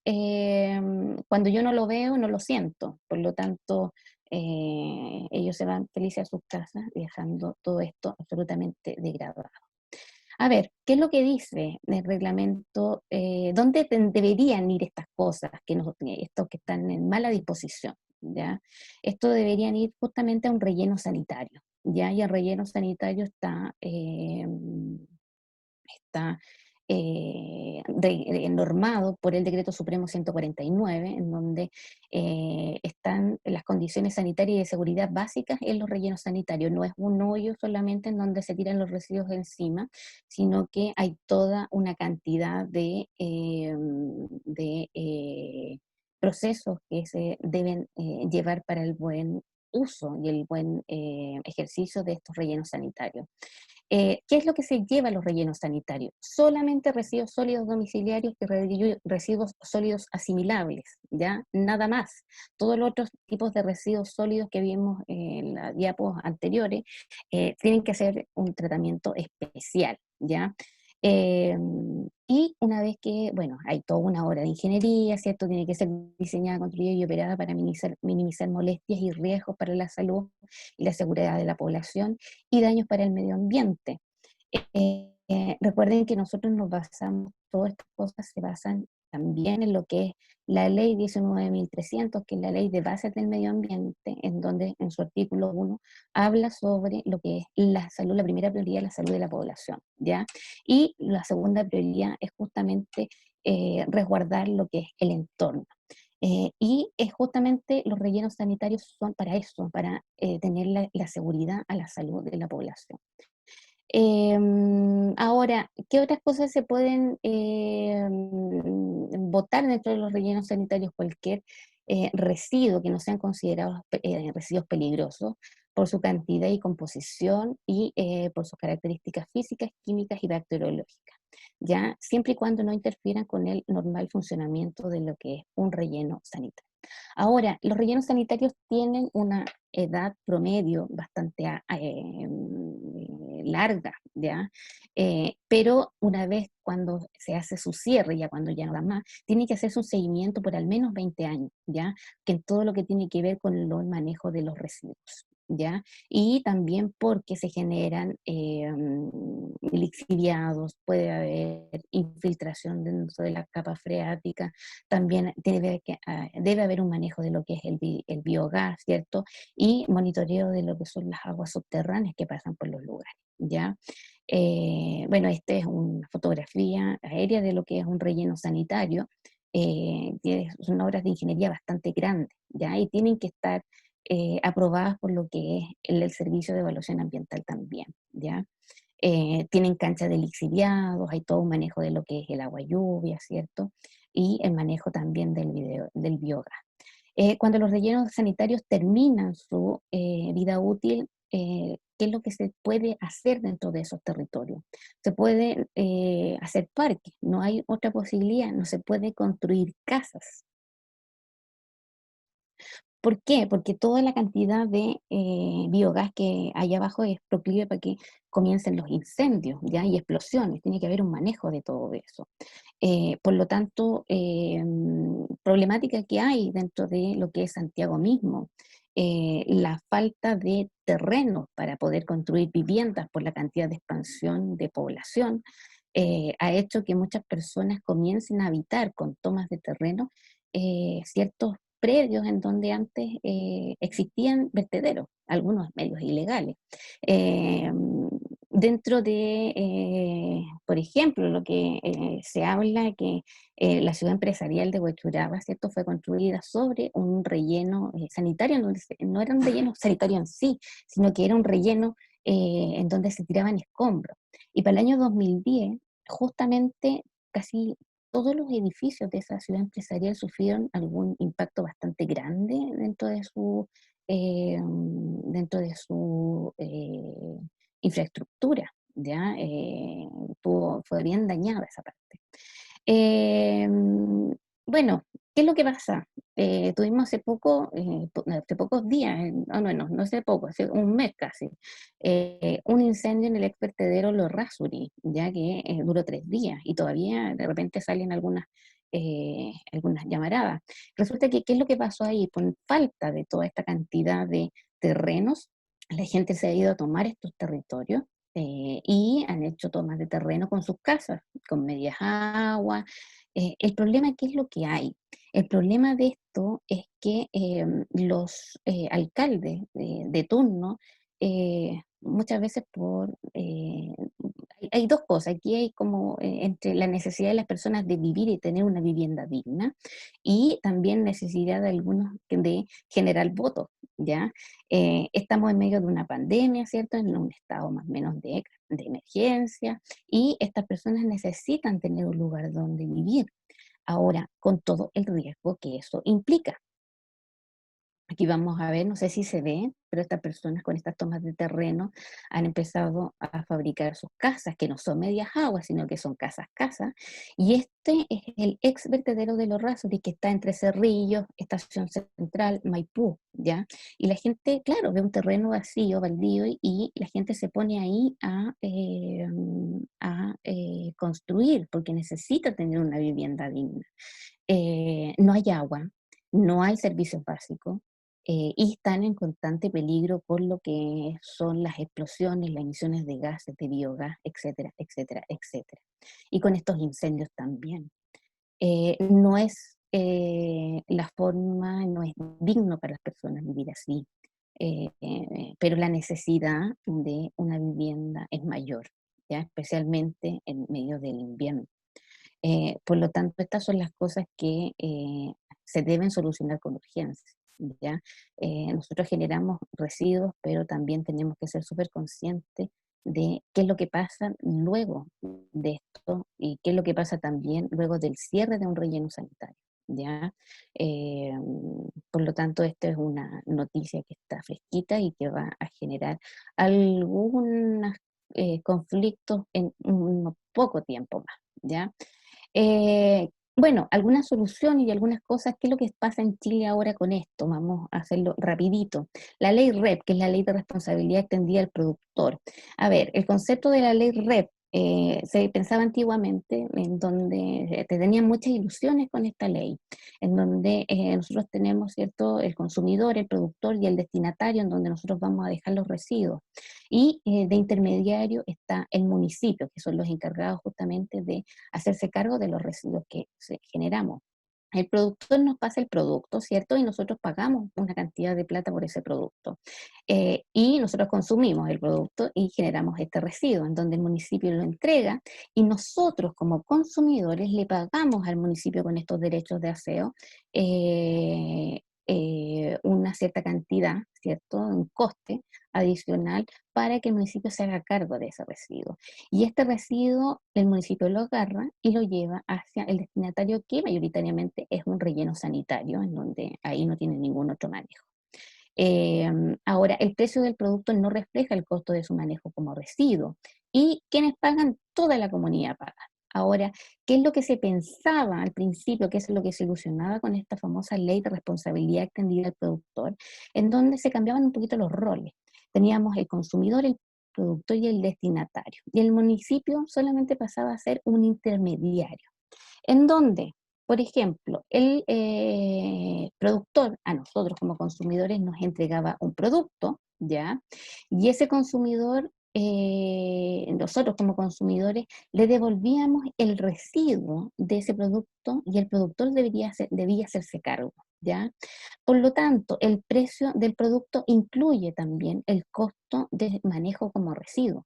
cuando yo no lo veo, no lo siento. Por lo tanto, ellos se van felices a sus casas, dejando todo esto absolutamente degradado. A ver, ¿qué es lo que dice el reglamento? ¿Dónde deberían ir estas cosas, estos que están en mala disposición? ¿Ya? Esto deberían ir justamente a un relleno sanitario, ¿ya? Y el relleno sanitario está normado por el Decreto Supremo 149, en donde están las condiciones sanitarias y de seguridad básicas en los rellenos sanitarios. No es un hoyo solamente en donde se tiran los residuos de encima, sino que hay toda una cantidad de procesos que se deben llevar para el buen uso y el buen ejercicio de estos rellenos sanitarios. ¿Qué es lo que se lleva a los rellenos sanitarios? Solamente residuos sólidos domiciliarios y residuos sólidos asimilables, ¿ya? Nada más. Todos los otros tipos de residuos sólidos que vimos en las diapos anteriores tienen que hacer un tratamiento especial, ¿ya? Eh, y una vez que, bueno, hay toda una hora de ingeniería, ¿cierto? Tiene que ser diseñada, construida y operada para minimizar molestias y riesgos para la salud y la seguridad de la población y daños para el medio ambiente. Recuerden que nosotros nos basamos, todas estas cosas se basan también en lo que es la ley 19.300, que es la ley de bases del medio ambiente, en donde en su artículo 1 habla sobre lo que es la salud, la primera prioridad es la salud de la población, ¿ya? Y la segunda prioridad es justamente resguardar lo que es el entorno. Y es justamente los rellenos sanitarios son para eso, para tener la seguridad a la salud de la población. Ahora, ¿qué otras cosas se pueden botar dentro de los rellenos sanitarios? Cualquier residuo que no sean considerados residuos peligrosos por su cantidad y composición y por sus características físicas, químicas y bacteriológicas, ¿ya? Siempre y cuando no interfieran con el normal funcionamiento de lo que es un relleno sanitario. Ahora, los rellenos sanitarios tienen una edad promedio bastante larga, ¿ya? Pero una vez cuando se hace su cierre, ya cuando ya no da más, tiene que hacerse un seguimiento por al menos 20 años, ¿ya? Que en todo lo que tiene que ver con el manejo de los residuos, ¿ya? Y también porque se generan lixiviados, puede haber infiltración dentro de la capa freática, también debe haber un manejo de lo que es el biogás, ¿cierto? Y monitoreo de lo que son las aguas subterráneas que pasan por los lugares, ¿ya? Bueno, esta es una fotografía aérea de lo que es un relleno sanitario. Son obras de ingeniería bastante grandes, ¿ya? Y tienen que estar aprobadas por lo que es el Servicio de Evaluación Ambiental también, ¿ya? Tienen canchas de lixiviados, hay todo un manejo de lo que es el agua lluvia, ¿cierto? Y el manejo también del biogás. Cuando los rellenos sanitarios terminan su vida útil, ¿qué es lo que se puede hacer dentro de esos territorios? Se puede hacer parques, no hay otra posibilidad, no se puede construir casas. ¿Por qué? Porque toda la cantidad de biogás que hay abajo es proclive para que comiencen los incendios, ¿ya? Y explosiones, tiene que haber un manejo de todo eso. Por lo tanto, problemática que hay dentro de lo que es Santiago mismo, la falta de terreno para poder construir viviendas por la cantidad de expansión de población, ha hecho que muchas personas comiencen a habitar con tomas de terreno ciertos predios en donde antes existían vertederos, algunos medios ilegales. Eh, dentro de, por ejemplo, lo que se habla que la ciudad empresarial de Huechuraba, ¿cierto?, fue construida sobre un relleno sanitario, en donde no era un relleno sanitario en sí, sino que era un relleno en donde se tiraban escombros. Y para el año 2010, justamente casi todos los edificios de esa ciudad empresarial sufrieron algún impacto bastante grande dentro de su infraestructura, ¿ya? Fue bien dañada esa parte. Eh, bueno, ¿qué es lo que pasa? Tuvimos hace pocos días, no hace poco, hace un mes casi, un incendio en el ex vertedero Los Rasuri, ya que duró 3 días y todavía de repente salen algunas llamaradas. Resulta que, ¿qué es lo que pasó ahí? Por falta de toda esta cantidad de terrenos, la gente se ha ido a tomar estos territorios y han hecho tomas de terreno con sus casas, con medias aguas. El problema, ¿qué es lo que hay? El problema de esto es que los alcaldes de turno, muchas veces hay dos cosas. Aquí hay como entre la necesidad de las personas de vivir y tener una vivienda digna y también necesidad de algunos de generar votos, ¿ya? Estamos en medio de una pandemia, ¿cierto? En un estado más o menos de emergencia y estas personas necesitan tener un lugar donde vivir. Ahora, con todo el riesgo que eso implica. Aquí vamos a ver, no sé si se ve, pero estas personas con estas tomas de terreno han empezado a fabricar sus casas, que no son medias aguas, sino que son casas. Y este es el ex vertedero de Los Rasos, que está entre Cerrillos, Estación Central, Maipú, ¿ya? Y la gente, claro, ve un terreno vacío, baldío, y la gente se pone ahí a construir, porque necesita tener una vivienda digna. No hay agua, no hay servicios básicos y están en constante peligro por lo que son las explosiones, las emisiones de gases, de biogás, etcétera, etcétera, etcétera. Y con estos incendios también. No es la forma, no es digno para las personas vivir así, pero la necesidad de una vivienda es mayor, ¿ya? Especialmente en medio del invierno. Por lo tanto, estas son las cosas que se deben solucionar con urgencia, ¿ya? Nosotros generamos residuos, pero también tenemos que ser súper conscientes de qué es lo que pasa luego de esto y qué es lo que pasa también luego del cierre de un relleno sanitario, ¿ya? Eh, por lo tanto, esta es una noticia que está fresquita y que va a generar algunos conflictos en un poco tiempo más, ¿ya? Bueno, algunas soluciones y algunas cosas, ¿qué es lo que pasa en Chile ahora con esto? Vamos a hacerlo rapidito. La ley REP, que es la ley de responsabilidad extendida al productor. A ver, el concepto de la ley REP se pensaba antiguamente en donde te tenían muchas ilusiones con esta ley, en donde nosotros tenemos, ¿cierto?, el consumidor, el productor y el destinatario, en donde nosotros vamos a dejar los residuos. Y de intermediario está el municipio, que son los encargados justamente de hacerse cargo de los residuos que generamos. El productor nos pasa el producto, ¿cierto? Y nosotros pagamos una cantidad de plata por ese producto. Y nosotros consumimos el producto y generamos este residuo, en donde el municipio lo entrega y nosotros como consumidores le pagamos al municipio con estos derechos de aseo una cierta cantidad, ¿cierto? Un coste adicional para que el municipio se haga cargo de ese residuo. Y este residuo el municipio lo agarra y lo lleva hacia el destinatario que mayoritariamente es un relleno sanitario, en donde ahí no tiene ningún otro manejo. Ahora, el precio del producto no refleja el costo de su manejo como residuo y quienes pagan, toda la comunidad paga. Ahora, ¿qué es lo que se pensaba al principio? ¿Qué es lo que se ilusionaba con esta famosa ley de responsabilidad extendida al productor? En donde se cambiaban un poquito los roles. Teníamos el consumidor, el productor y el destinatario. Y el municipio solamente pasaba a ser un intermediario en donde, por ejemplo, el productor a nosotros como consumidores nos entregaba un producto, ¿ya? Y ese consumidor, nosotros como consumidores, le devolvíamos el residuo de ese producto y el productor debía hacerse cargo, ¿ya? Por lo tanto, el precio del producto incluye también el costo de manejo como residuo.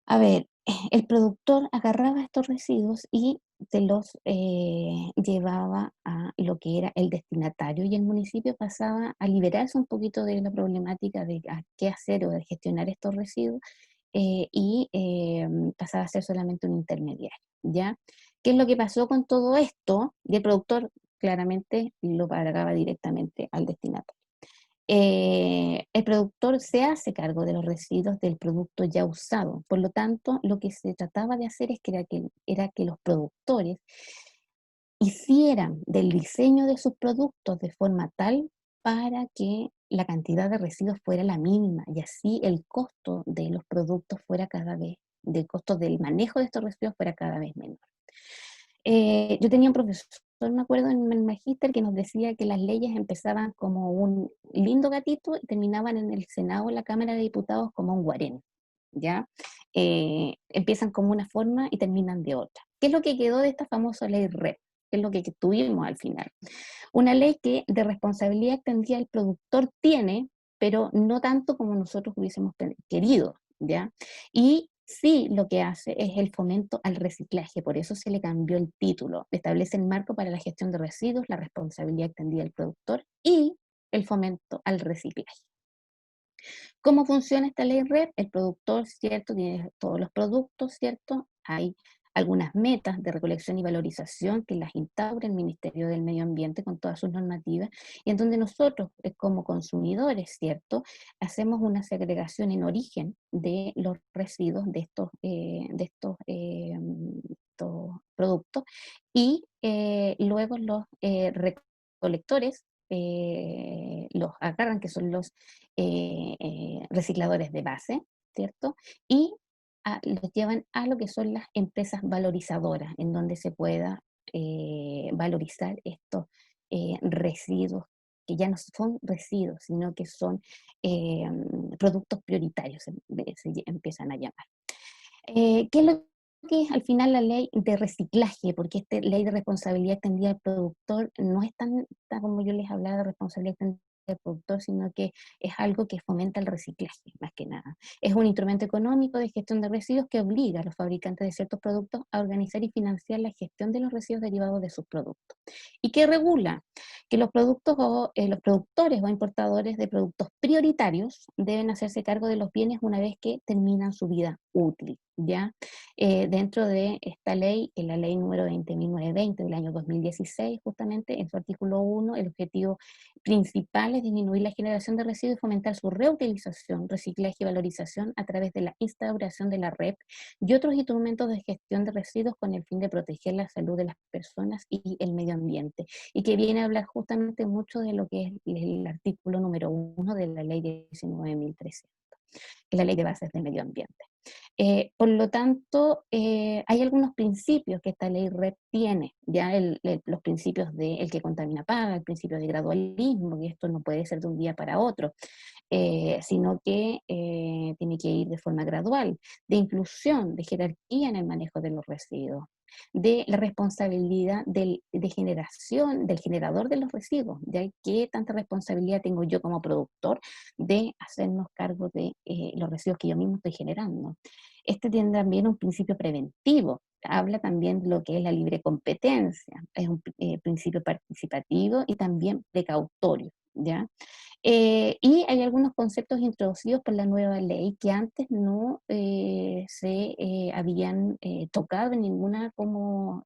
A ver, el productor agarraba estos residuos y se los llevaba a lo que era el destinatario, y el municipio pasaba a liberarse un poquito de la problemática de qué hacer o de gestionar estos residuos, pasaba a ser solamente un intermediario, ¿ya? ¿Qué es lo que pasó con todo esto? Y el productor claramente lo pagaba directamente al destinatario. El productor se hace cargo de los residuos del producto ya usado. Por lo tanto, lo que se trataba de hacer era que los productores hicieran del diseño de sus productos de forma tal para que la cantidad de residuos fuera la mínima, y así el costo de los productos fuera cada vez, del costo del manejo de estos residuos fuera cada vez menor. Yo tenía un profesor, me acuerdo, en el magíster, que nos decía que las leyes empezaban como un lindo gatito y terminaban en el Senado, en la Cámara de Diputados, como un guarén, ¿ya? Empiezan como una forma y terminan de otra. ¿Qué es lo que quedó de esta famosa ley REP? ¿Qué es lo que tuvimos al final? Una ley que de responsabilidad extendida el productor tiene, pero no tanto como nosotros hubiésemos querido, ¿ya? Y sí, lo que hace es el fomento al reciclaje, por eso se le cambió el título. Establece el marco para la gestión de residuos, la responsabilidad extendida del productor y el fomento al reciclaje. ¿Cómo funciona esta ley REP? El productor, ¿cierto? Tiene todos los productos, ¿cierto? Hay algunas metas de recolección y valorización que las instaura el Ministerio del Medio Ambiente con todas sus normativas, y en donde nosotros, como consumidores, ¿cierto? Hacemos una segregación en origen de los residuos estos productos, y luego los recolectores los agarran, que son los recicladores de base, ¿cierto? Y los llevan a lo que son las empresas valorizadoras, en donde se pueda valorizar estos residuos, que ya no son residuos, sino que son productos prioritarios, se empiezan a llamar. ¿Qué es lo que es al final la ley de reciclaje? Porque esta ley de responsabilidad extendida del productor no es tan como yo les hablaba de responsabilidad extendida del productor, sino que es algo que fomenta el reciclaje, más que nada. Es un instrumento económico de gestión de residuos que obliga a los fabricantes de ciertos productos a organizar y financiar la gestión de los residuos derivados de sus productos. ¿Y qué regula? Que los productores o importadores de productos prioritarios deben hacerse cargo de los bienes una vez que terminan su vida útil, ¿ya? Dentro de esta ley, en la ley número 20.920 del año 2016, justamente en su artículo 1, el objetivo principal es disminuir la generación de residuos y fomentar su reutilización, reciclaje y valorización a través de la instauración de la REP y otros instrumentos de gestión de residuos con el fin de proteger la salud de las personas y el medio ambiente, y que viene a hablar justamente mucho de lo que es el artículo número 1 de la ley 19.300, que es la ley de bases del medio ambiente. Por lo tanto, hay algunos principios que esta ley REP tiene, ya los principios de el que contamina paga, el principio de gradualismo, que esto no puede ser de un día para otro, sino que tiene que ir de forma gradual, de inclusión, de jerarquía en el manejo de los residuos, de la responsabilidad de generación, del generador de los residuos, ya qué tanta responsabilidad tengo yo como productor de hacernos cargo de los residuos que yo mismo estoy generando. Este tiene también un principio preventivo, habla también de lo que es la libre competencia, es un principio participativo y también precautorio, ¿ya? Y hay algunos conceptos introducidos por la nueva ley que antes no se habían tocado en ninguna como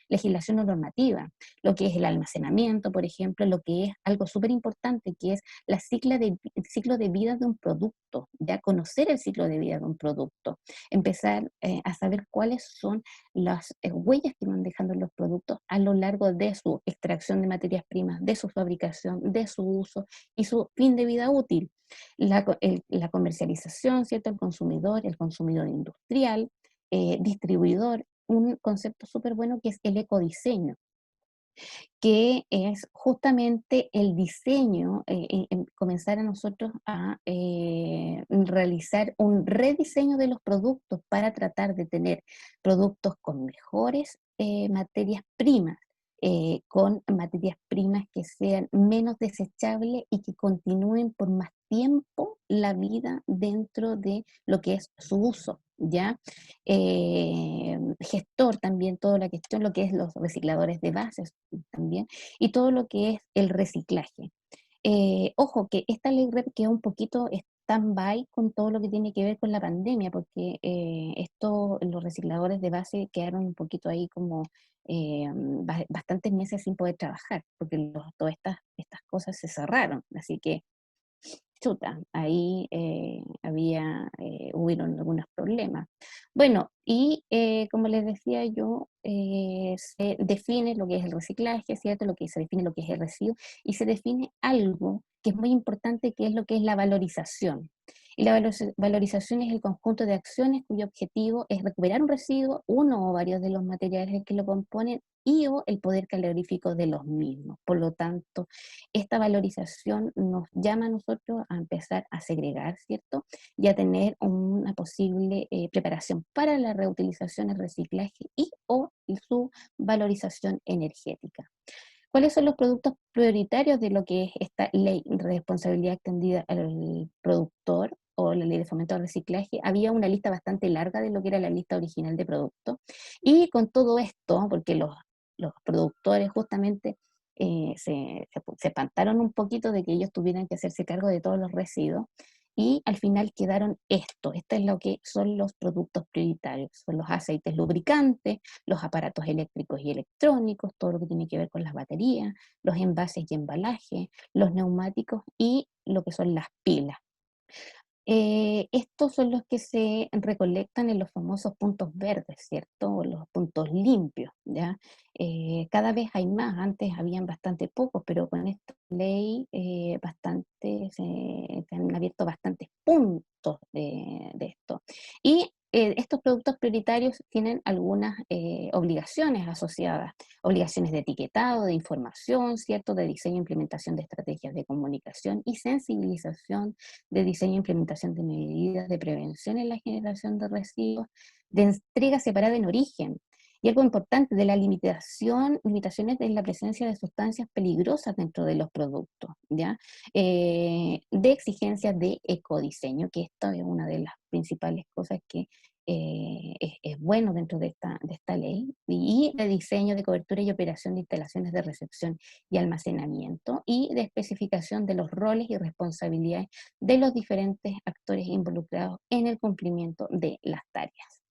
legislación o normativa. Lo que es el almacenamiento, por ejemplo, lo que es algo súper importante, que es el ciclo de vida de un producto, ya conocer el ciclo de vida de un producto, empezar a saber cuáles son las huellas que van dejando los productos a lo largo de su extracción de materias primas, de su fabricación, de su uso y su fin de vida útil. La comercialización, ¿cierto? El consumidor industrial, distribuidor, un concepto súper bueno que es el ecodiseño, que es justamente el diseño, comenzar a nosotros a realizar un rediseño de los productos para tratar de tener productos con mejores materias primas, con materias primas que sean menos desechables y que continúen por más tiempo la vida dentro de lo que es su uso. ¿ya? Gestor también, toda la cuestión, lo que es los recicladores de bases también, y todo lo que es el reciclaje. Ojo, que esta ley REP queda un poquito stand-by con todo lo que tiene que ver con la pandemia, porque los recicladores de base quedaron un poquito ahí como bastantes meses sin poder trabajar, porque todas estas cosas se cerraron. Así que chuta, ahí hubieron algunos problemas. Bueno, y como les decía yo, se define lo que es el reciclaje, ¿cierto? Lo que se define lo que es el residuo, y se define algo que es muy importante, que es lo que es la valorización. Y la valorización es el conjunto de acciones cuyo objetivo es recuperar un residuo, uno o varios de los materiales que lo componen, y o el poder calorífico de los mismos. Por lo tanto, esta valorización nos llama a nosotros a empezar a segregar, ¿cierto? Y a tener una posible preparación para la reutilización, el reciclaje y o su valorización energética. ¿Cuáles son los productos prioritarios de lo que es esta ley de responsabilidad extendida al productor o la ley de fomento al reciclaje? Había una lista bastante larga de lo que era la lista original de productos, y con todo esto, porque los productores justamente se espantaron un poquito de que ellos tuvieran que hacerse cargo de todos los residuos, y al final quedaron esto es lo que son los productos prioritarios, son los aceites lubricantes, los aparatos eléctricos y electrónicos, todo lo que tiene que ver con las baterías, los envases y embalajes, los neumáticos y lo que son las pilas. Estos son los que se recolectan en los famosos puntos verdes, ¿cierto? O los puntos limpios, ¿ya? Cada vez hay más, antes habían bastante pocos, pero con esta ley se han abierto bastantes puntos de esto. Y estos productos prioritarios tienen algunas obligaciones asociadas, obligaciones de etiquetado, de información, ¿cierto? De diseño e implementación de estrategias de comunicación y sensibilización, de diseño e implementación de medidas de prevención en la generación de residuos, de entrega separada en origen. Y algo importante, de la limitaciones de la presencia de sustancias peligrosas dentro de los productos, ¿ya? De exigencias de ecodiseño, que esto es una de las principales cosas que es bueno dentro de esta ley, y de diseño de cobertura y operación de instalaciones de recepción y almacenamiento, y de especificación de los roles y responsabilidades de los diferentes actores involucrados en el cumplimiento de las tareas.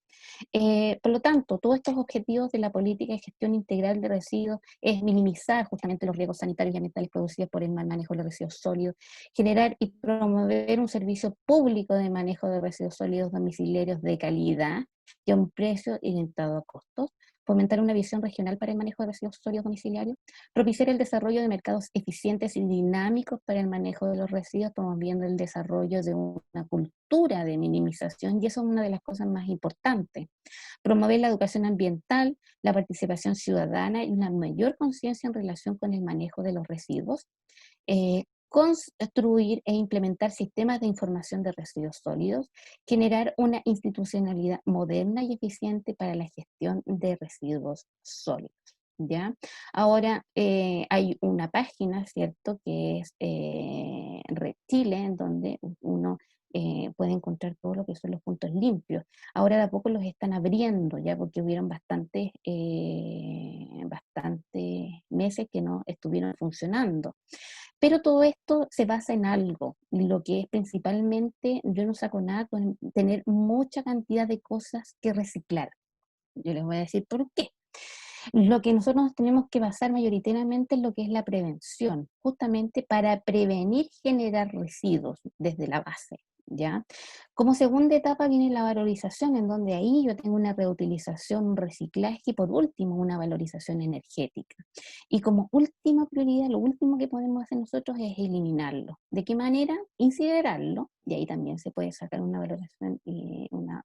Por lo tanto, todos estos objetivos de la política de gestión integral de residuos es minimizar justamente los riesgos sanitarios y ambientales producidos por el mal manejo de los residuos sólidos, generar y promover un servicio público de manejo de residuos sólidos domiciliarios de calidad y a un precio orientado a costos, fomentar una visión regional para el manejo de residuos sólidos domiciliarios, propiciar el desarrollo de mercados eficientes y dinámicos para el manejo de los residuos, promoviendo el desarrollo de una cultura de minimización, y eso es una de las cosas más importantes. Promover la educación ambiental, la participación ciudadana y una mayor conciencia en relación con el manejo de los residuos. Construir e implementar sistemas de información de residuos sólidos, generar una institucionalidad moderna y eficiente para la gestión de residuos sólidos. ¿Ya? Ahora hay una página, ¿cierto?, que es Red Chile, en donde uno puede encontrar todo lo que son los puntos limpios. Ahora de a poco los están abriendo, ya, porque hubieron bastantes meses que no estuvieron funcionando. Pero todo esto se basa en algo, y lo que es principalmente, yo no saco nada con tener mucha cantidad de cosas que reciclar. Yo les voy a decir por qué. Lo que nosotros nos tenemos que basar mayoritariamente en lo que es la prevención, justamente para prevenir generar residuos desde la base, ¿ya? Como segunda etapa viene la valorización, en donde ahí yo tengo una reutilización, un reciclaje y por último una valorización energética. Y como última prioridad, lo último que podemos hacer nosotros es eliminarlo. ¿De qué manera? Incinerarlo, y ahí también se puede sacar una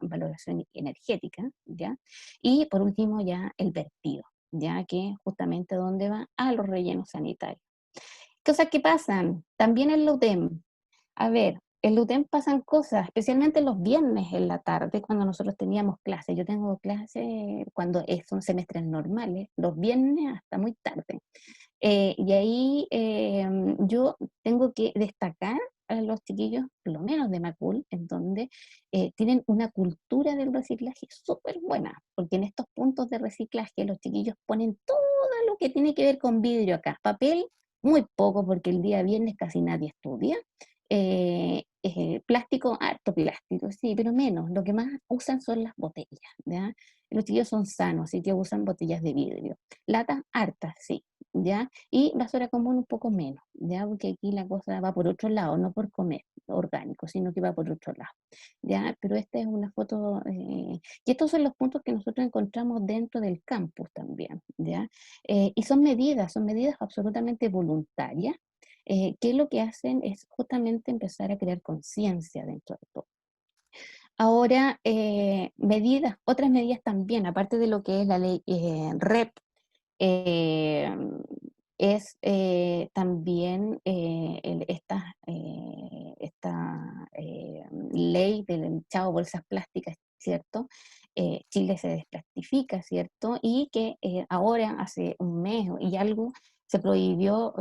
valoración energética, ¿ya? Y por último ya el vertido, ya que justamente dónde va a los rellenos sanitarios. Cosas que pasan, también en la UTEM. A ver, en la UTEM pasan cosas, especialmente los viernes en la tarde, cuando nosotros teníamos clases. Yo tengo clases cuando son semestres normales, los viernes hasta muy tarde. Y ahí yo tengo que destacar a los chiquillos, por lo menos de Macul, en donde tienen una cultura del reciclaje súper buena, porque en estos puntos de reciclaje los chiquillos ponen todo lo que tiene que ver con vidrio acá, papel, muy poco, porque el día viernes casi nadie estudia. Plástico, harto plástico, sí, pero menos. Lo que más usan son las botellas, ¿ya? Los chiquillos son sanos, así que usan botellas de vidrio. Latas, hartas, sí, ¿ya? Y basura común un poco menos, ¿ya? Porque aquí la cosa va por otro lado, no por comer orgánico, sino que va por otro lado, ¿ya? Pero esta es una foto, y estos son los puntos que nosotros encontramos dentro del campus también, ¿ya? Y son medidas absolutamente voluntarias, que lo que hacen es justamente empezar a crear conciencia dentro de todo. Ahora, otras medidas también, aparte de lo que es la ley REP, eh, es también esta ley del chao bolsas plásticas, ¿cierto? Chile se desplastifica, ¿cierto? Y que ahora, hace un mes y algo, se prohibió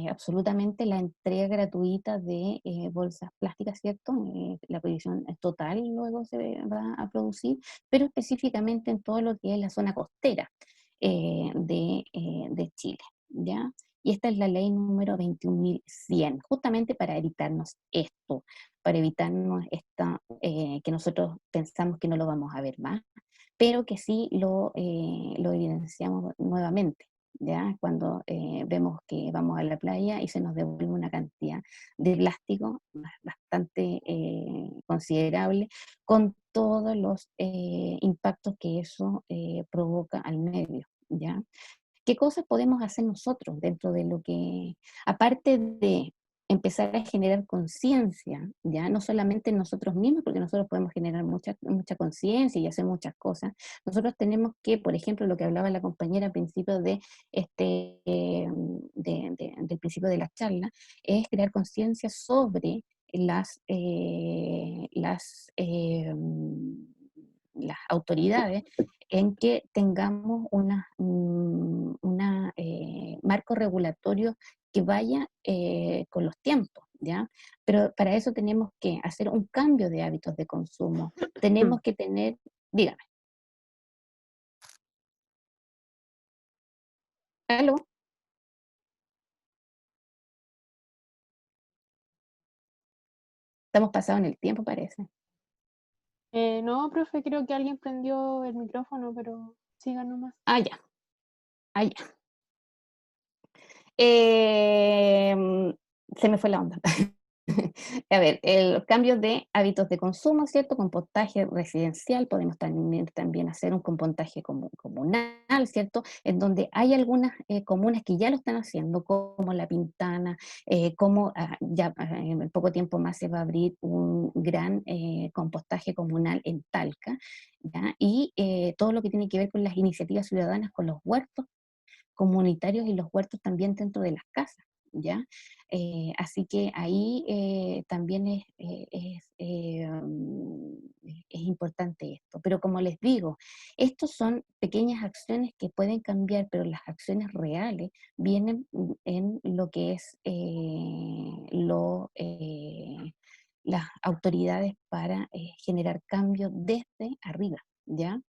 absolutamente la entrega gratuita de bolsas plásticas, ¿cierto? La prohibición es total luego se va a producir, pero específicamente en todo lo que es la zona costera de Chile, ¿ya? Y esta es la ley número 21.100, justamente para evitarnos esto, para evitarnos que nosotros pensamos que no lo vamos a ver más, pero que sí lo evidenciamos nuevamente, ¿ya? Cuando vemos que vamos a la playa y se nos devuelve una cantidad de plástico bastante considerable, con todos los impactos que eso provoca al medio, ¿ya? ¿Qué cosas podemos hacer nosotros dentro de lo que, aparte de empezar a generar conciencia, ya no solamente nosotros mismos, porque nosotros podemos generar mucha conciencia y hacer muchas cosas, nosotros tenemos que, por ejemplo, lo que hablaba la compañera al principio del principio de la charla, es crear conciencia sobre las autoridades en que tengamos marco regulatorio que vaya con los tiempos, ¿ya? Pero para eso tenemos que hacer un cambio de hábitos de consumo. Tenemos que tener, dígame, ¿aló? Estamos pasados en el tiempo, parece. No, profe, creo que alguien prendió el micrófono, pero sigan nomás. Ah, ya, ah, ya. Eh, Se me fue la onda. A ver, los cambios de hábitos de consumo, ¿cierto? Compostaje residencial, podemos también hacer un compostaje comunal, ¿cierto? En donde hay algunas comunas que ya lo están haciendo, como La Pintana, como ya en poco tiempo más se va a abrir un gran compostaje comunal en Talca, ¿ya? Y todo lo que tiene que ver con las iniciativas ciudadanas, con los huertos comunitarios y los huertos también dentro de las casas, ¿ya? Así que ahí también es importante esto. Pero como les digo, estos son pequeñas acciones que pueden cambiar, pero las acciones reales vienen en lo que es las autoridades para generar cambio desde arriba, ¿ya?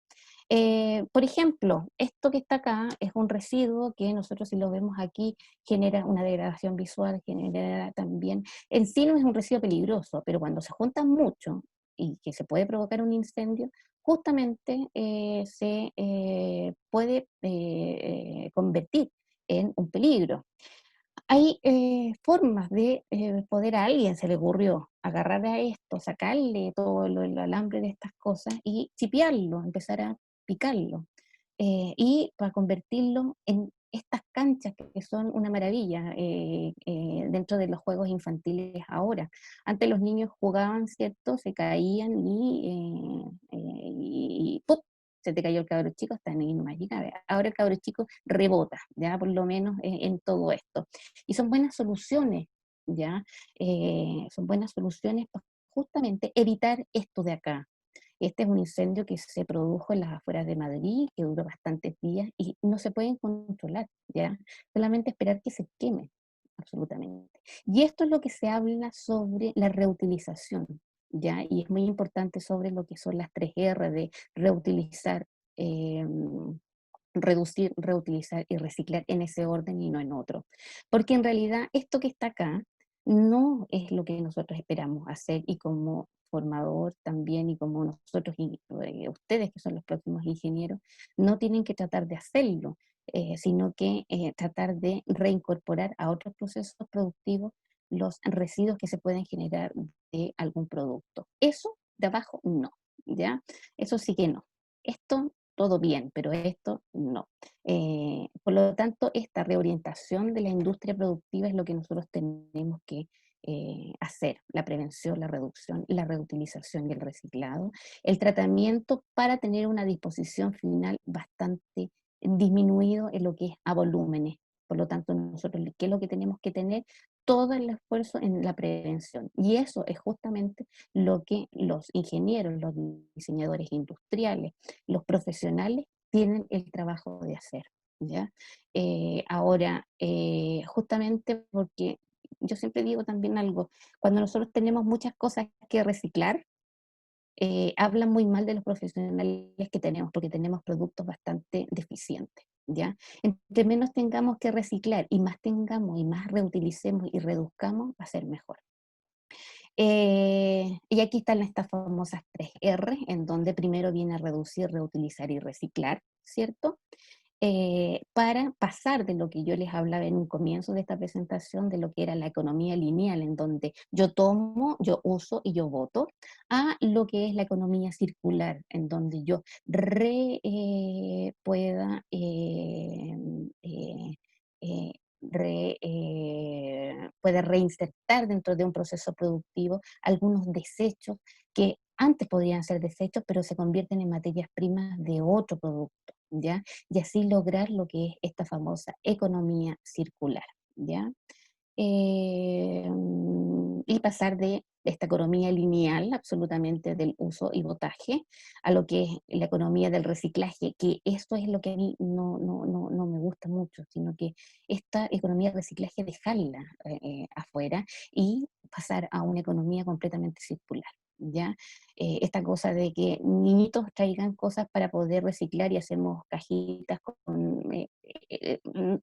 Por ejemplo, esto que está acá es un residuo que nosotros si lo vemos aquí genera una degradación visual, genera también, en sí no es un residuo peligroso, pero cuando se juntan mucho y que se puede provocar un incendio, justamente se puede convertir en un peligro. Hay formas de poder a alguien se le ocurrió agarrar a esto, sacarle todo el alambre de estas cosas y chipearlo, empezar a picarlo y para convertirlo en estas canchas que son una maravilla dentro de los juegos infantiles ahora. Antes los niños jugaban, ¿cierto? Se caían y ¡pum! Se te cayó el cabro chico, hasta ahí nomás llegaba. Ahora el cabro chico rebota, ya por lo menos en todo esto. Y son buenas soluciones, ¿ya? Son buenas soluciones para justamente evitar esto de acá. Este es un incendio que se produjo en las afueras de Madrid, que duró bastantes días y no se pueden controlar, ¿ya? Solamente esperar que se queme. absolutamente. Y esto es lo que se habla sobre la reutilización, ¿ya? Y es muy importante sobre lo que son las 3R de reutilizar, eh, reducir, reutilizar y reciclar en ese orden y no en otro. Porque en realidad esto que está acá no es lo que nosotros esperamos hacer, y como formador también, y como nosotros y ustedes que son los próximos ingenieros, no tienen que tratar de hacerlo, sino que tratar de reincorporar a otros procesos productivos los residuos que se pueden generar de algún producto. Eso de abajo no, ¿ya? Eso sí que no. Esto todo bien, pero esto no. Por lo tanto, esta reorientación de la industria productiva es lo que nosotros tenemos que hacer: la prevención, la reducción, la reutilización y el reciclado, el tratamiento para tener una disposición final bastante disminuido en lo que es a volúmenes. Por lo tanto, nosotros, ¿qué es lo que tenemos que tener? Todo el esfuerzo en la prevención. Y eso es justamente lo que los ingenieros, los diseñadores industriales, los profesionales tienen el trabajo de hacer, ¿ya? Ahora, justamente porque yo siempre digo también algo: cuando nosotros tenemos muchas cosas que reciclar, hablan muy mal de los profesionales que tenemos, porque tenemos productos bastante deficientes, ¿ya? Entre menos tengamos que reciclar y más tengamos y más reutilicemos y reduzcamos, va a ser mejor. Y aquí están estas famosas 3R, en donde primero viene reducir, reutilizar y reciclar, ¿cierto? Para pasar de lo que yo les hablaba en un comienzo de esta presentación, de lo que era la economía lineal, en donde yo tomo, yo uso y yo voto, a lo que es la economía circular, en donde yo pueda eh, pueda reinsertar dentro de un proceso productivo algunos desechos que antes podrían ser desechos, pero se convierten en materias primas de otro producto, ¿ya? Y así lograr lo que es esta famosa economía circular, ¿ya? Y pasar de esta economía lineal, absolutamente del uso y botaje, a lo que es la economía del reciclaje, que esto es lo que a mí no me gusta mucho, sino que esta economía de reciclaje dejarla afuera y pasar a una economía completamente circular. ¿Ya? Esta cosa de que niñitos traigan cosas para poder reciclar y hacemos cajitas con,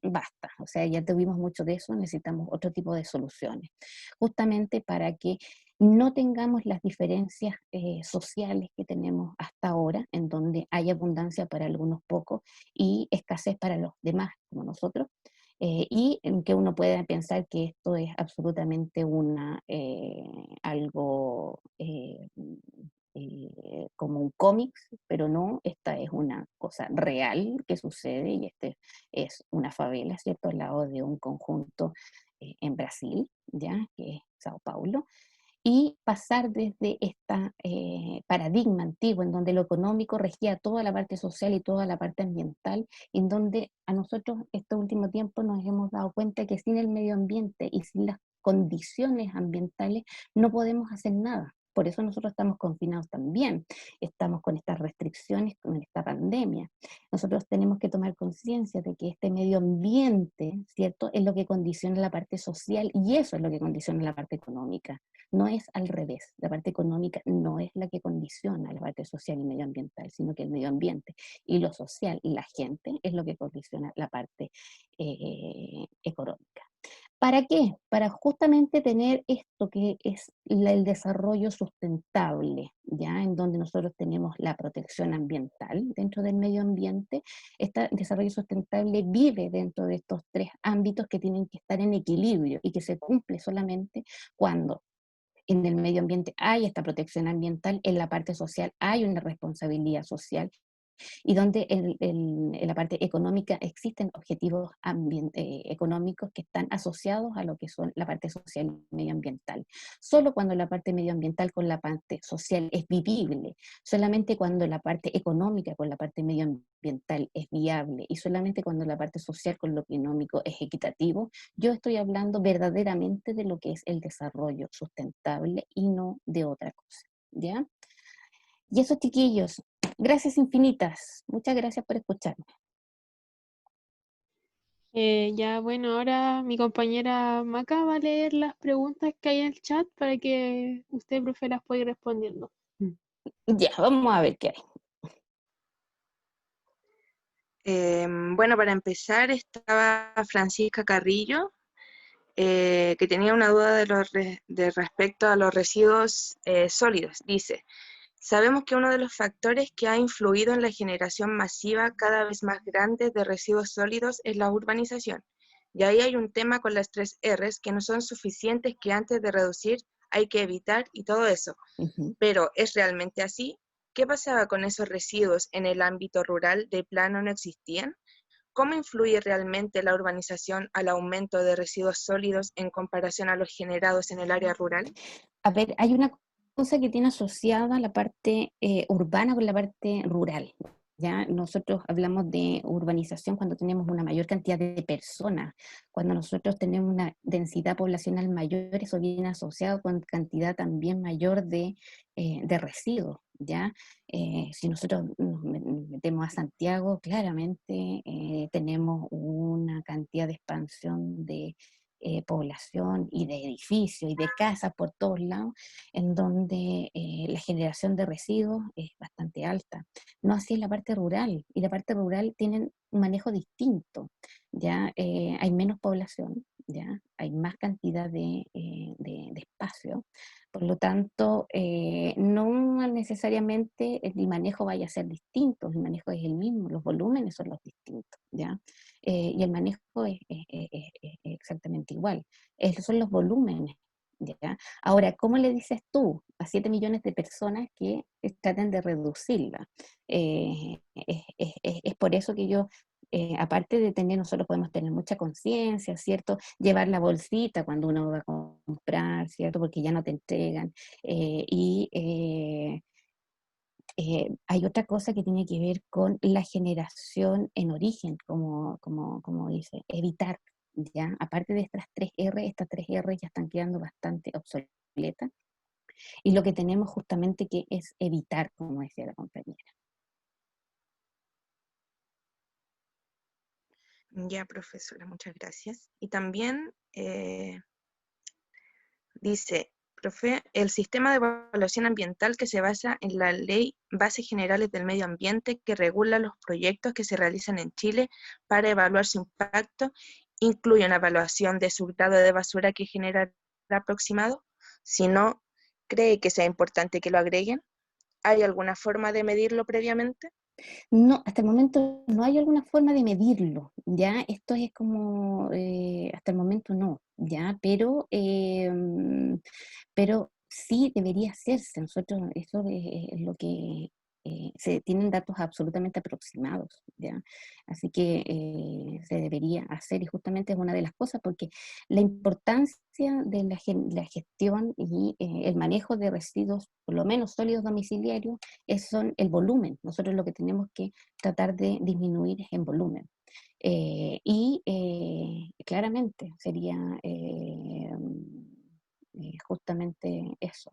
basta, o sea, ya tuvimos mucho de eso, necesitamos otro tipo de soluciones, justamente para que no tengamos las diferencias sociales que tenemos hasta ahora, en donde hay abundancia para algunos pocos y escasez para los demás, como nosotros, y en que uno pueda pensar que esto es absolutamente algo como un cómic, pero no, esta es una cosa real que sucede, y este es una favela, ¿cierto?, al lado de un conjunto en Brasil, ¿ya?, que es Sao Paulo, y pasar desde este paradigma antiguo, en donde lo económico regía toda la parte social y toda la parte ambiental, en donde a nosotros este último tiempo nos hemos dado cuenta que sin el medio ambiente y sin las condiciones ambientales no podemos hacer nada. Por eso nosotros estamos confinados también, estamos con estas restricciones, con esta pandemia. Nosotros tenemos que tomar conciencia de que este medio ambiente, ¿cierto?, es lo que condiciona la parte social, y eso es lo que condiciona la parte económica. No es al revés, la parte económica no es la que condiciona la parte social y medioambiental, sino que el medio ambiente y lo social y la gente es lo que condiciona la parte económica. ¿Para qué? Para justamente tener esto que es el desarrollo sustentable, ¿ya? En donde nosotros tenemos la protección ambiental dentro del medio ambiente. Este desarrollo sustentable vive dentro de estos tres ámbitos que tienen que estar en equilibrio, y que se cumple solamente cuando en el medio ambiente hay esta protección ambiental, en la parte social hay una responsabilidad social, y donde en la parte económica existen objetivos económicos que están asociados a lo que son la parte social y medioambiental. Solo cuando la parte medioambiental con la parte social es vivible, solamente cuando la parte económica con la parte medioambiental es viable, y solamente cuando la parte social con lo económico es equitativo, yo estoy hablando verdaderamente de lo que es el desarrollo sustentable y no de otra cosa, ¿ya? Y eso, chiquillos, gracias infinitas. Muchas gracias por escucharme. Ya, bueno, ahora mi compañera Maca va a leer las preguntas que hay en el chat para que usted, profe, las pueda ir respondiendo. Ya, vamos a ver qué hay. Bueno, para empezar estaba Francisca Carrillo, que tenía una duda de respecto a los residuos sólidos. Dice, sabemos que uno de los factores que ha influido en la generación masiva cada vez más grande de residuos sólidos es la urbanización. Y ahí hay un tema con las 3 Rs que no son suficientes, que antes de reducir hay que evitar y todo eso. Ujú. Pero ¿es realmente así? ¿Qué pasaba con esos residuos en el ámbito rural? ¿De plano no existían? ¿Cómo influye realmente la urbanización al aumento de residuos sólidos en comparación a los generados en el área rural? A ver, hay una cosa que tiene asociada la parte urbana con la parte rural. Ya nosotros hablamos de urbanización cuando tenemos una mayor cantidad de personas, cuando nosotros tenemos una densidad poblacional mayor, eso viene asociado con cantidad también mayor de residuos, ¿ya? Si nosotros nos metemos a Santiago, claramente tenemos una cantidad de expansión de población y de edificios y de casas por todos lados, en donde la generación de residuos es bastante alta. No así en la parte rural, y la parte rural tienen un manejo distinto, ya hay menos población, ya hay más cantidad de espacio, por lo tanto, no necesariamente el manejo vaya a ser distinto, el manejo es el mismo, los volúmenes son los distintos, ¿ya? Y el manejo es exactamente igual. Son los volúmenes, ¿ya? Ahora, ¿cómo le dices tú a 7 millones de personas que traten de reducirla? Es por eso que yo, aparte de tener, nosotros podemos tener mucha conciencia, ¿cierto? Llevar la bolsita cuando uno va a comprar, ¿cierto? Porque ya no te entregan. Y hay otra cosa que tiene que ver con la generación en origen, como dice, evitar, ¿ya? Aparte de estas 3 R ya están quedando bastante obsoletas, y lo que tenemos justamente que es evitar, como decía la compañera. Ya, profesora, muchas gracias. Y también dice, profe, el sistema de evaluación ambiental que se basa en la Ley Bases Generales del Medio Ambiente que regula los proyectos que se realizan en Chile para evaluar su impacto, incluye una evaluación de su grado de basura que genera aproximado. Si no, ¿cree que sea importante que lo agreguen? ¿Hay alguna forma de medirlo previamente? No, hasta el momento no hay alguna forma de medirlo, ¿ya? Esto es como, hasta el momento no, ¿ya? Pero sí debería hacerse. Nosotros, eso es lo que se tienen datos absolutamente aproximados, ¿ya? Así que se debería hacer, y justamente es una de las cosas, porque la importancia de la gestión y el manejo de residuos, por lo menos sólidos domiciliarios, son el volumen. Nosotros lo que tenemos que tratar de disminuir es en volumen. Claramente sería justamente eso.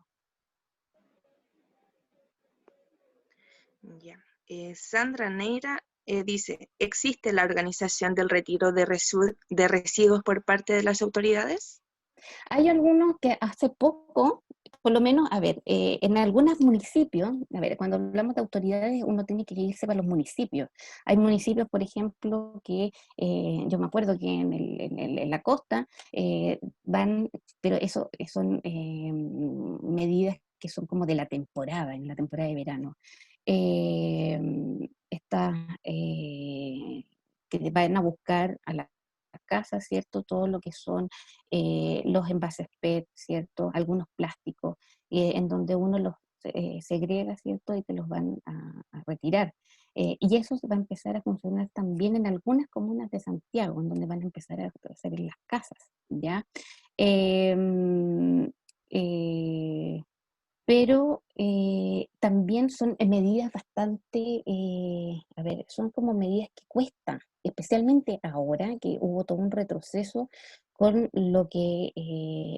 Ya. Sandra Neira dice, ¿existe la organización del retiro de residuos por parte de las autoridades? Hay algunos que hace poco, por lo menos, a ver, en algunos municipios, a ver, cuando hablamos de autoridades, uno tiene que irse para los municipios. Hay municipios, por ejemplo, que yo me acuerdo que en la costa van, pero eso son medidas que son como de la temporada, en la temporada de verano. Eh, Estas que van a buscar a la casa, ¿cierto? Todo lo que son los envases PET, ¿cierto? Algunos plásticos, en donde uno los segrega, ¿cierto? Y te los van a retirar. Y eso va a empezar a funcionar también en algunas comunas de Santiago, en donde van a empezar a hacer en las casas, ¿ya? Em, eh, pero también son medidas bastante, a ver, son como medidas que cuestan, especialmente ahora que hubo todo un retroceso con lo que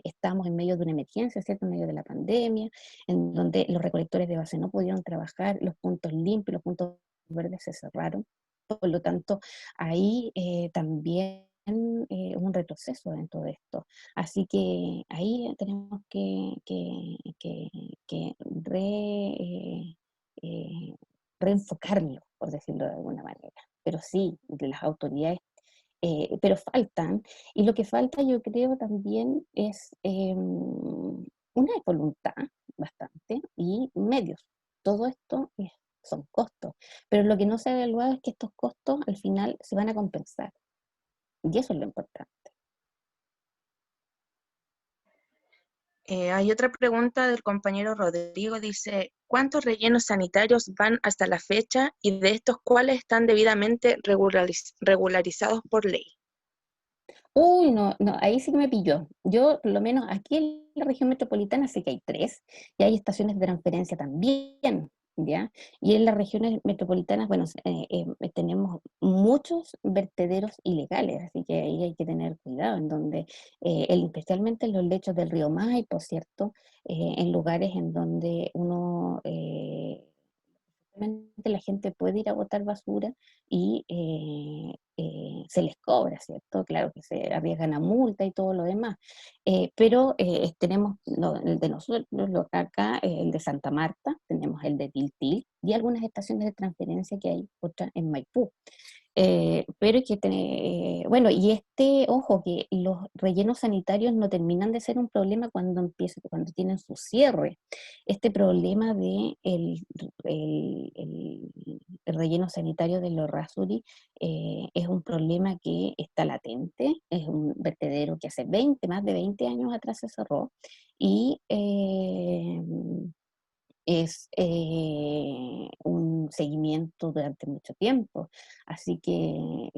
estábamos en medio de una emergencia, ¿cierto? En medio de la pandemia, en donde los recolectores de base no pudieron trabajar, los puntos limpios, los puntos verdes se cerraron. Por lo tanto, ahí también un retroceso dentro de esto. Así que ahí tenemos que eh, reenfocarlo, por decirlo de alguna manera. Pero sí, de las autoridades, pero faltan, y lo que falta yo creo también es una voluntad bastante y medios. Todo esto son costos, pero lo que no se ha evaluado es que estos costos al final se van a compensar, y eso es lo importante. Hay otra pregunta del compañero Rodrigo, dice, ¿cuántos rellenos sanitarios van hasta la fecha y de estos cuáles están debidamente regularizados por ley? Uy, no, no, ahí sí que me pilló. Yo, por lo menos aquí en la región metropolitana, sé que hay 3, y hay estaciones de transferencia también, ¿ya? Y en las regiones metropolitanas, bueno, tenemos muchos vertederos ilegales, así que ahí hay que tener cuidado, en donde, especialmente en los lechos del río Maipo, ¿cierto? En lugares en donde realmente la gente puede ir a botar basura y se les cobra, ¿cierto? Claro que se arriesgan a multa y todo lo demás. Pero tenemos el de nosotros acá, el de Santa Marta, tenemos el de Tiltil y algunas estaciones de transferencia que hay otras en Maipú. Pero hay que tener, bueno, y ojo, que los rellenos sanitarios no terminan de ser un problema cuando tienen su cierre. Este problema de el relleno sanitario de los Rasuri es un problema que está latente, es un vertedero que hace más de 20 años atrás se cerró, y es un seguimiento durante mucho tiempo. Así que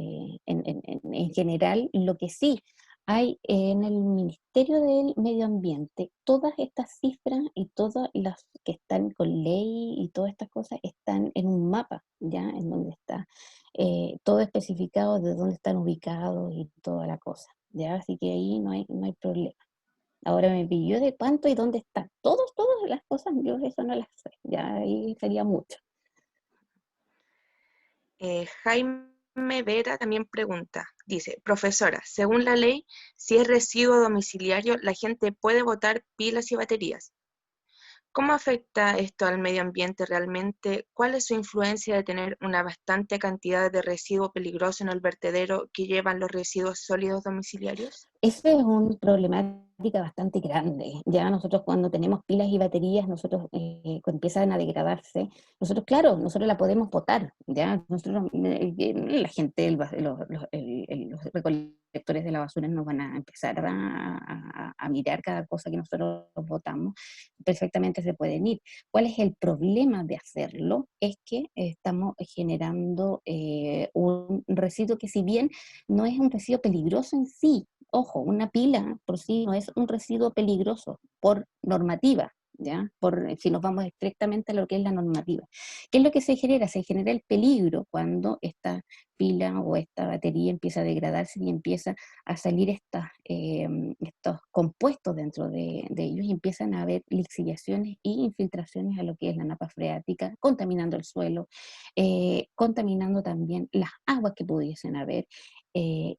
en general, lo que sí hay en el Ministerio del Medio Ambiente, todas estas cifras y todas las que están con ley y todas estas cosas están en un mapa, ¿ya? En donde está todo especificado de dónde están ubicados y toda la cosa, ¿ya? Así que ahí no hay problema. Ahora me pilló de cuánto y dónde está. Todas las cosas, yo eso no las sé. Ya ahí sería mucho. Jaime Vera también pregunta, dice, profesora, según la ley, si es residuo domiciliario, la gente puede botar pilas y baterías. ¿Cómo afecta esto al medio ambiente realmente? ¿Cuál es su influencia de tener una bastante cantidad de residuo peligroso en el vertedero que llevan los residuos sólidos domiciliarios? Esa es una problemática bastante grande. Ya nosotros cuando tenemos pilas y baterías, cuando empiezan a degradarse, claro, nosotros la podemos botar, ya nosotros, la gente, los recolectores de la basura nos van a empezar a mirar cada cosa que nosotros botamos, perfectamente se pueden ir. ¿Cuál es el problema de hacerlo? Es que estamos generando un residuo que, si bien no es un residuo peligroso en sí, ojo, una pila por sí no es un residuo peligroso por normativa, ¿ya? Si nos vamos estrictamente a lo que es la normativa. ¿Qué es lo que se genera? Se genera el peligro cuando esta pila o esta batería empieza a degradarse y empieza a salir estos compuestos dentro de ellos, y empiezan a haber lixiviaciones y infiltraciones a lo que es la napa freática, contaminando el suelo, contaminando también las aguas que pudiesen haber, es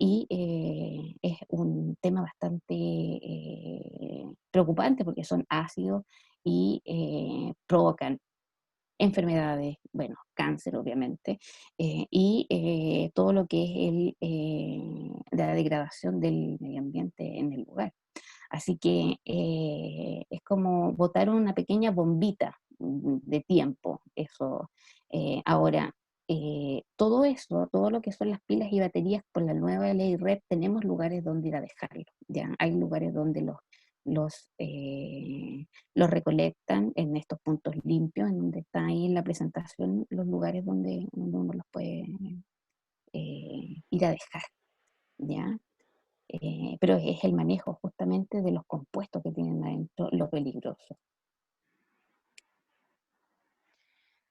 un tema bastante preocupante porque son ácidos y provocan enfermedades, bueno, cáncer obviamente, y todo lo que es la degradación del medio ambiente en el lugar. Así que es como botar una pequeña bombita de tiempo, eso. Ahora, todo eso, todo lo que son las pilas y baterías, por la nueva ley REP, tenemos lugares donde ir a dejarlo, ¿ya? Hay lugares donde los, eh, los recolectan en estos puntos limpios, en donde está ahí en la presentación los lugares donde uno los puede ir a dejar, ¿ya? Pero es el manejo justamente de los compuestos que tienen adentro lo peligroso.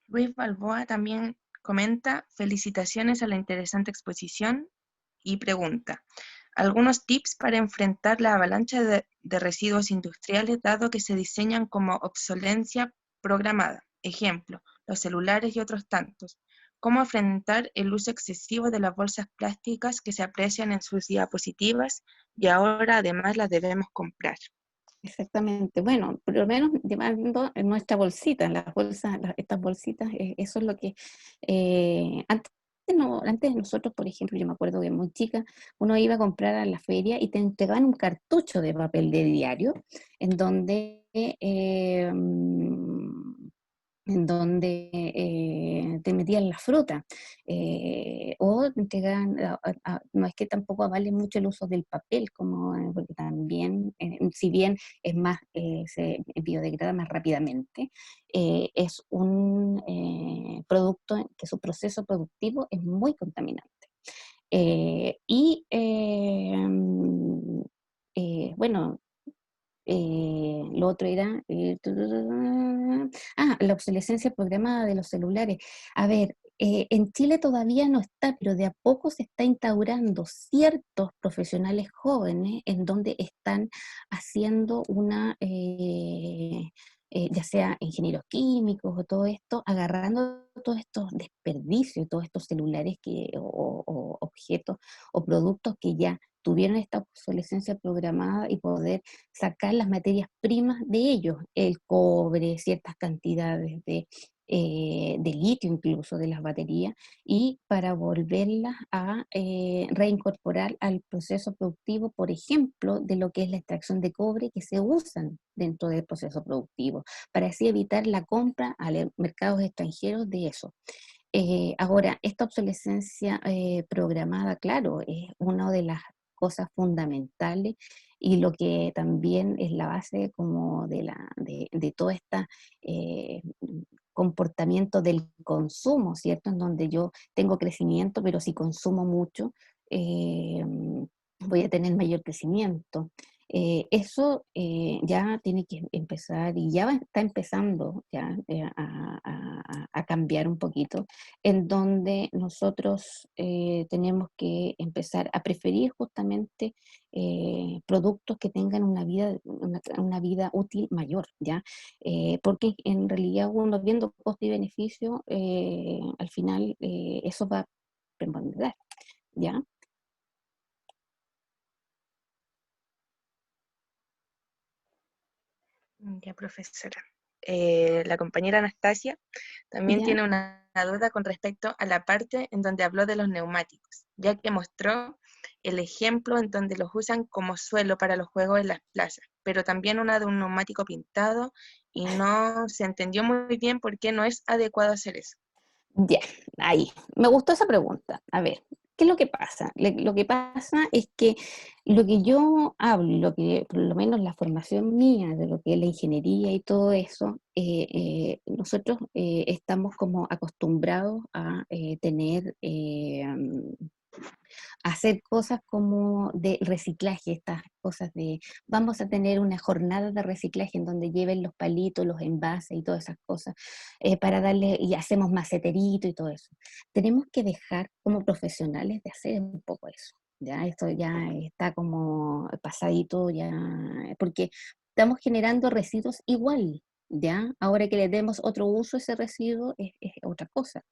Luis Balboa también comenta, felicitaciones a la interesante exposición, y pregunta, algunos tips para enfrentar la avalancha de residuos industriales dado que se diseñan como obsolencia programada. Ejemplo, los celulares y otros tantos. cómo afrontar el uso excesivo de las bolsas plásticas que se aprecian en sus diapositivas y ahora además las debemos comprar. Exactamente. Bueno, por lo menos llevando en nuestra bolsita, las bolsas, estas bolsitas, eso es lo que antes, no, antes nosotros, por ejemplo, yo me acuerdo que muy chica, uno iba a comprar a la feria y te entregaban un cartucho de papel de diario en donde te metían la fruta, o te entregaban, no es que tampoco avale mucho el uso del papel, como, porque también, si bien es más, se biodegrada más rápidamente, es un producto que su proceso productivo es muy contaminante. Bueno, lo otro era, la obsolescencia programada de los celulares. A ver, en Chile todavía no está, pero de a poco se está instaurando ciertos profesionales jóvenes en donde están haciendo ya sea ingenieros químicos o todo esto, agarrando todos estos desperdicios, todos estos celulares o objetos o productos que ya tuvieron esta obsolescencia programada y poder sacar las materias primas de ellos, el cobre, ciertas cantidades de litio incluso de las baterías, y para volverlas a reincorporar al proceso productivo, por ejemplo, de lo que es la extracción de cobre que se usan dentro del proceso productivo, para así evitar la compra a mercados extranjeros de eso. Ahora, esta obsolescencia programada, claro, es una de las cosas fundamentales y lo que también es la base como de todo este comportamiento del consumo, ¿cierto? En donde yo tengo crecimiento, pero si consumo mucho, eh, voy a tener mayor crecimiento. Eso ya tiene que empezar y ya está empezando ya a cambiar un poquito, en donde nosotros tenemos que empezar a preferir justamente productos que tengan una vida útil mayor, ¿ya? Porque en realidad uno viendo costo y beneficio, al final eso va a preponderar, ¿ya? Ya, profesora. La compañera Anastasia también ¿Ya? tiene una duda con respecto a la parte en donde habló de los neumáticos, ya que mostró el ejemplo en donde los usan como suelo para los juegos en las plazas, pero también una de un neumático pintado y no se entendió muy bien por qué no es adecuado hacer eso. Ya, ahí. Me gustó esa pregunta. A ver, ¿qué es lo que pasa? Lo que pasa es que lo que yo hablo, lo que por lo menos la formación mía de lo que es la ingeniería y todo eso, nosotros estamos como acostumbrados a tener hacer cosas como de reciclaje, estas cosas de, vamos a tener una jornada de reciclaje en donde lleven los palitos, los envases y todas esas cosas, para darle, y hacemos maceterito y todo eso. Tenemos que dejar como profesionales de hacer un poco eso. Ya, esto ya está como pasadito, ya, porque estamos generando residuos igual, ¿ya? Ahora que le demos otro uso a ese residuo es otra cosa.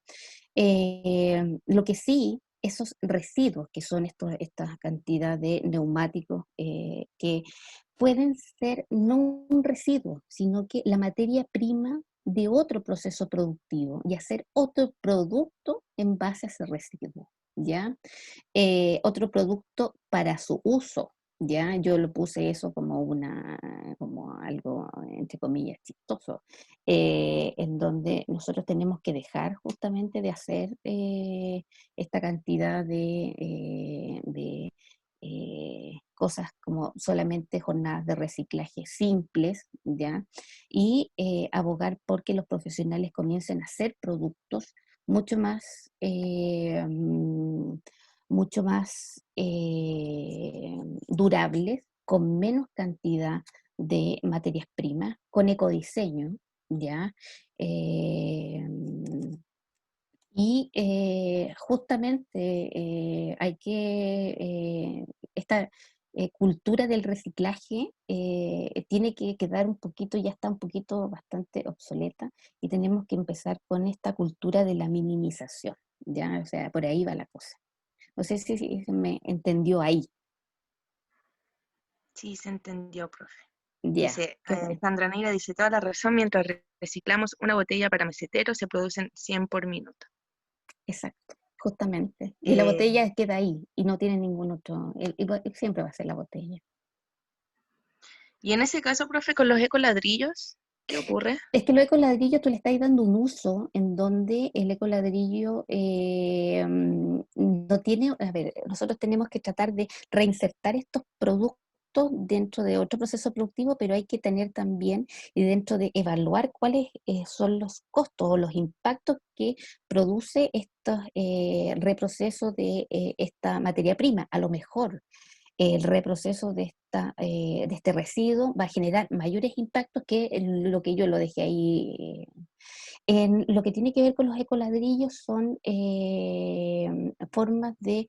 Lo que sí, esos residuos, que son esta cantidad de neumáticos, que pueden ser no un residuo, sino que la materia prima de otro proceso productivo y hacer otro producto en base a ese residuo, ¿ya? Otro producto para su uso, ¿ya? Yo lo puse eso como algo, entre comillas, chistoso, en donde nosotros tenemos que dejar justamente de hacer esta cantidad de cosas como solamente jornadas de reciclaje simples, ¿ya? Y abogar porque los profesionales comiencen a hacer productos mucho más, mucho más durables, con menos cantidad de materias primas, con ecodiseño, ¿ya? Eh, justamente hay que, cultura del reciclaje tiene que quedar un poquito, ya está un poquito bastante obsoleta, y tenemos que empezar con esta cultura de la minimización, ¿ya? O sea, por ahí va la cosa. No sé si se me entendió ahí. Sí, se entendió, profe. Ya, Dice, qué bueno. Sandra Neira dice, toda la razón, mientras reciclamos una botella para mesetero, se producen 100 por minuto. Exacto, justamente. Y la Eh, botella queda ahí y no tiene ningún otro, siempre va a ser la botella. y en ese caso, profe, con los ecoladrillos, ¿qué ocurre? Es que los ecoladrillos tú le estás dando un uso en donde el ecoladrillo no tiene, a ver, nosotros tenemos que tratar de reinsertar estos productos dentro de otro proceso productivo, pero hay que tener también, y dentro de evaluar cuáles son los costos o los impactos que produce estos reprocesos de esta materia prima. A lo mejor el reproceso de este residuo va a generar mayores impactos que lo que yo lo dejé ahí. En lo que tiene que ver con los ecoladrillos son formas de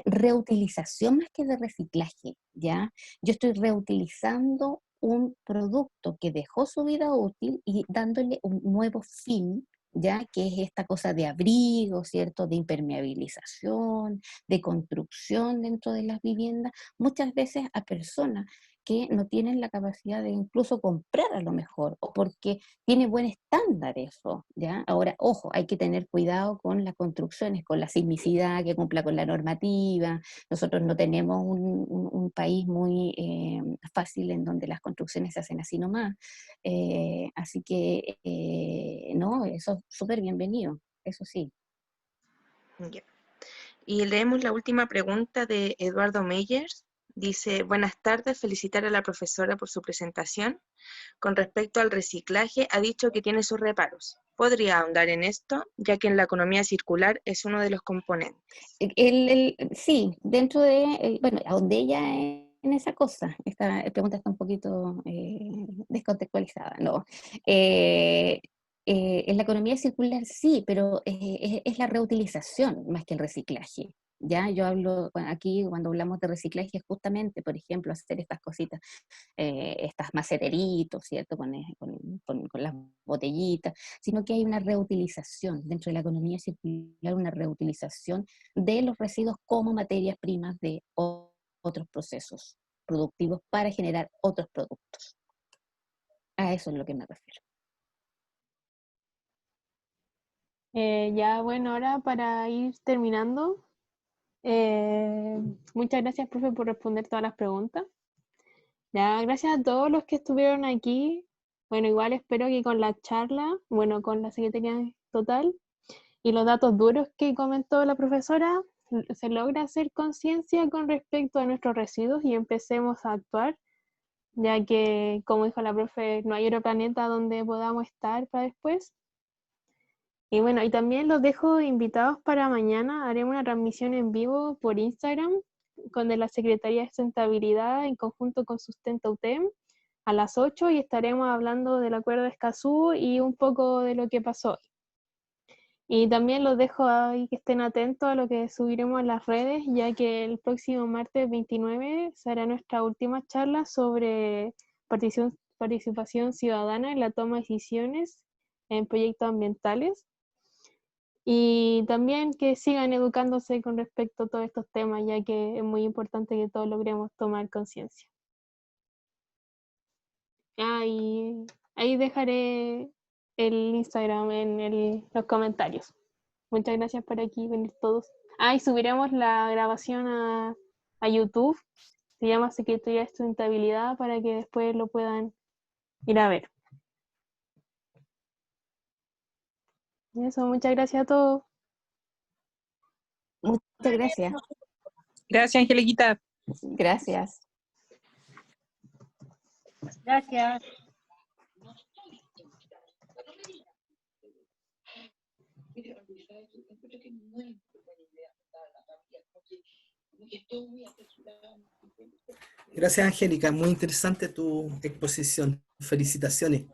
reutilización más que de reciclaje, ¿ya? Yo estoy reutilizando un producto que dejó su vida útil y dándole un nuevo fin, ¿ya? Que es esta cosa de abrigo, ¿cierto? De impermeabilización, de construcción dentro de las viviendas, muchas veces a personas que no tienen la capacidad de incluso comprar a lo mejor, o porque tiene buen estándar eso, ¿ya? Ahora, ojo, hay que tener cuidado con las construcciones, con la sismicidad, que cumpla con la normativa. Nosotros no tenemos un país muy fácil en donde las construcciones se hacen así nomás. Así que, no, eso es súper bienvenido, eso sí. Ya. Y leemos la última pregunta de Eduardo Meyers. Dice, buenas tardes, felicitar a la profesora por su presentación. Con respecto al reciclaje, ha dicho que tiene sus reparos. ¿Podría ahondar en esto, ya que en la economía circular es uno de los componentes? Sí, dentro de, bueno, a donde ella en esa cosa, esta pregunta está un poquito descontextualizada, ¿no? Eh, en la economía circular sí, pero es la reutilización más que el reciclaje. Ya, yo hablo aquí cuando hablamos de reciclaje, es justamente, por ejemplo, hacer estas cositas, estas maceritos, ¿cierto? Con las botellitas, sino que hay una reutilización dentro de la economía circular, una reutilización de los residuos como materias primas de otros procesos productivos para generar otros productos. A eso es lo que me refiero. Ya, bueno, ahora para ir terminando, muchas gracias, profe, por responder todas las preguntas. Ya, gracias a todos los que estuvieron aquí. Bueno, igual espero que con la charla, bueno, con la Secretaría Total y los datos duros que comentó la profesora, se logra hacer conciencia con respecto a nuestros residuos y empecemos a actuar, ya que, como dijo la profe, no hay otro planeta donde podamos estar para después. Y bueno, y también los dejo invitados para mañana. Haremos una transmisión en vivo por Instagram con de la Secretaría de Sustentabilidad en conjunto con Sustenta UTEM a las 8 y estaremos hablando del acuerdo de Escazú y un poco de lo que pasó hoy. Y también los dejo ahí que estén atentos a lo que subiremos en las redes, ya que el próximo martes 29 será nuestra última charla sobre participación ciudadana en la toma de decisiones en proyectos ambientales. Y también que sigan educándose con respecto a todos estos temas, ya que es muy importante que todos logremos tomar conciencia. Y ahí dejaré el Instagram en los comentarios. Muchas gracias por aquí venir todos. Y subiremos la grabación a YouTube. Se llama Secretaría de Sustentabilidad para que después lo puedan ir a ver. Y eso, muchas gracias a todos. Muchas gracias. Gracias, Angeliquita. Gracias. Gracias. Gracias, Angélica. Muy interesante tu exposición. Felicitaciones.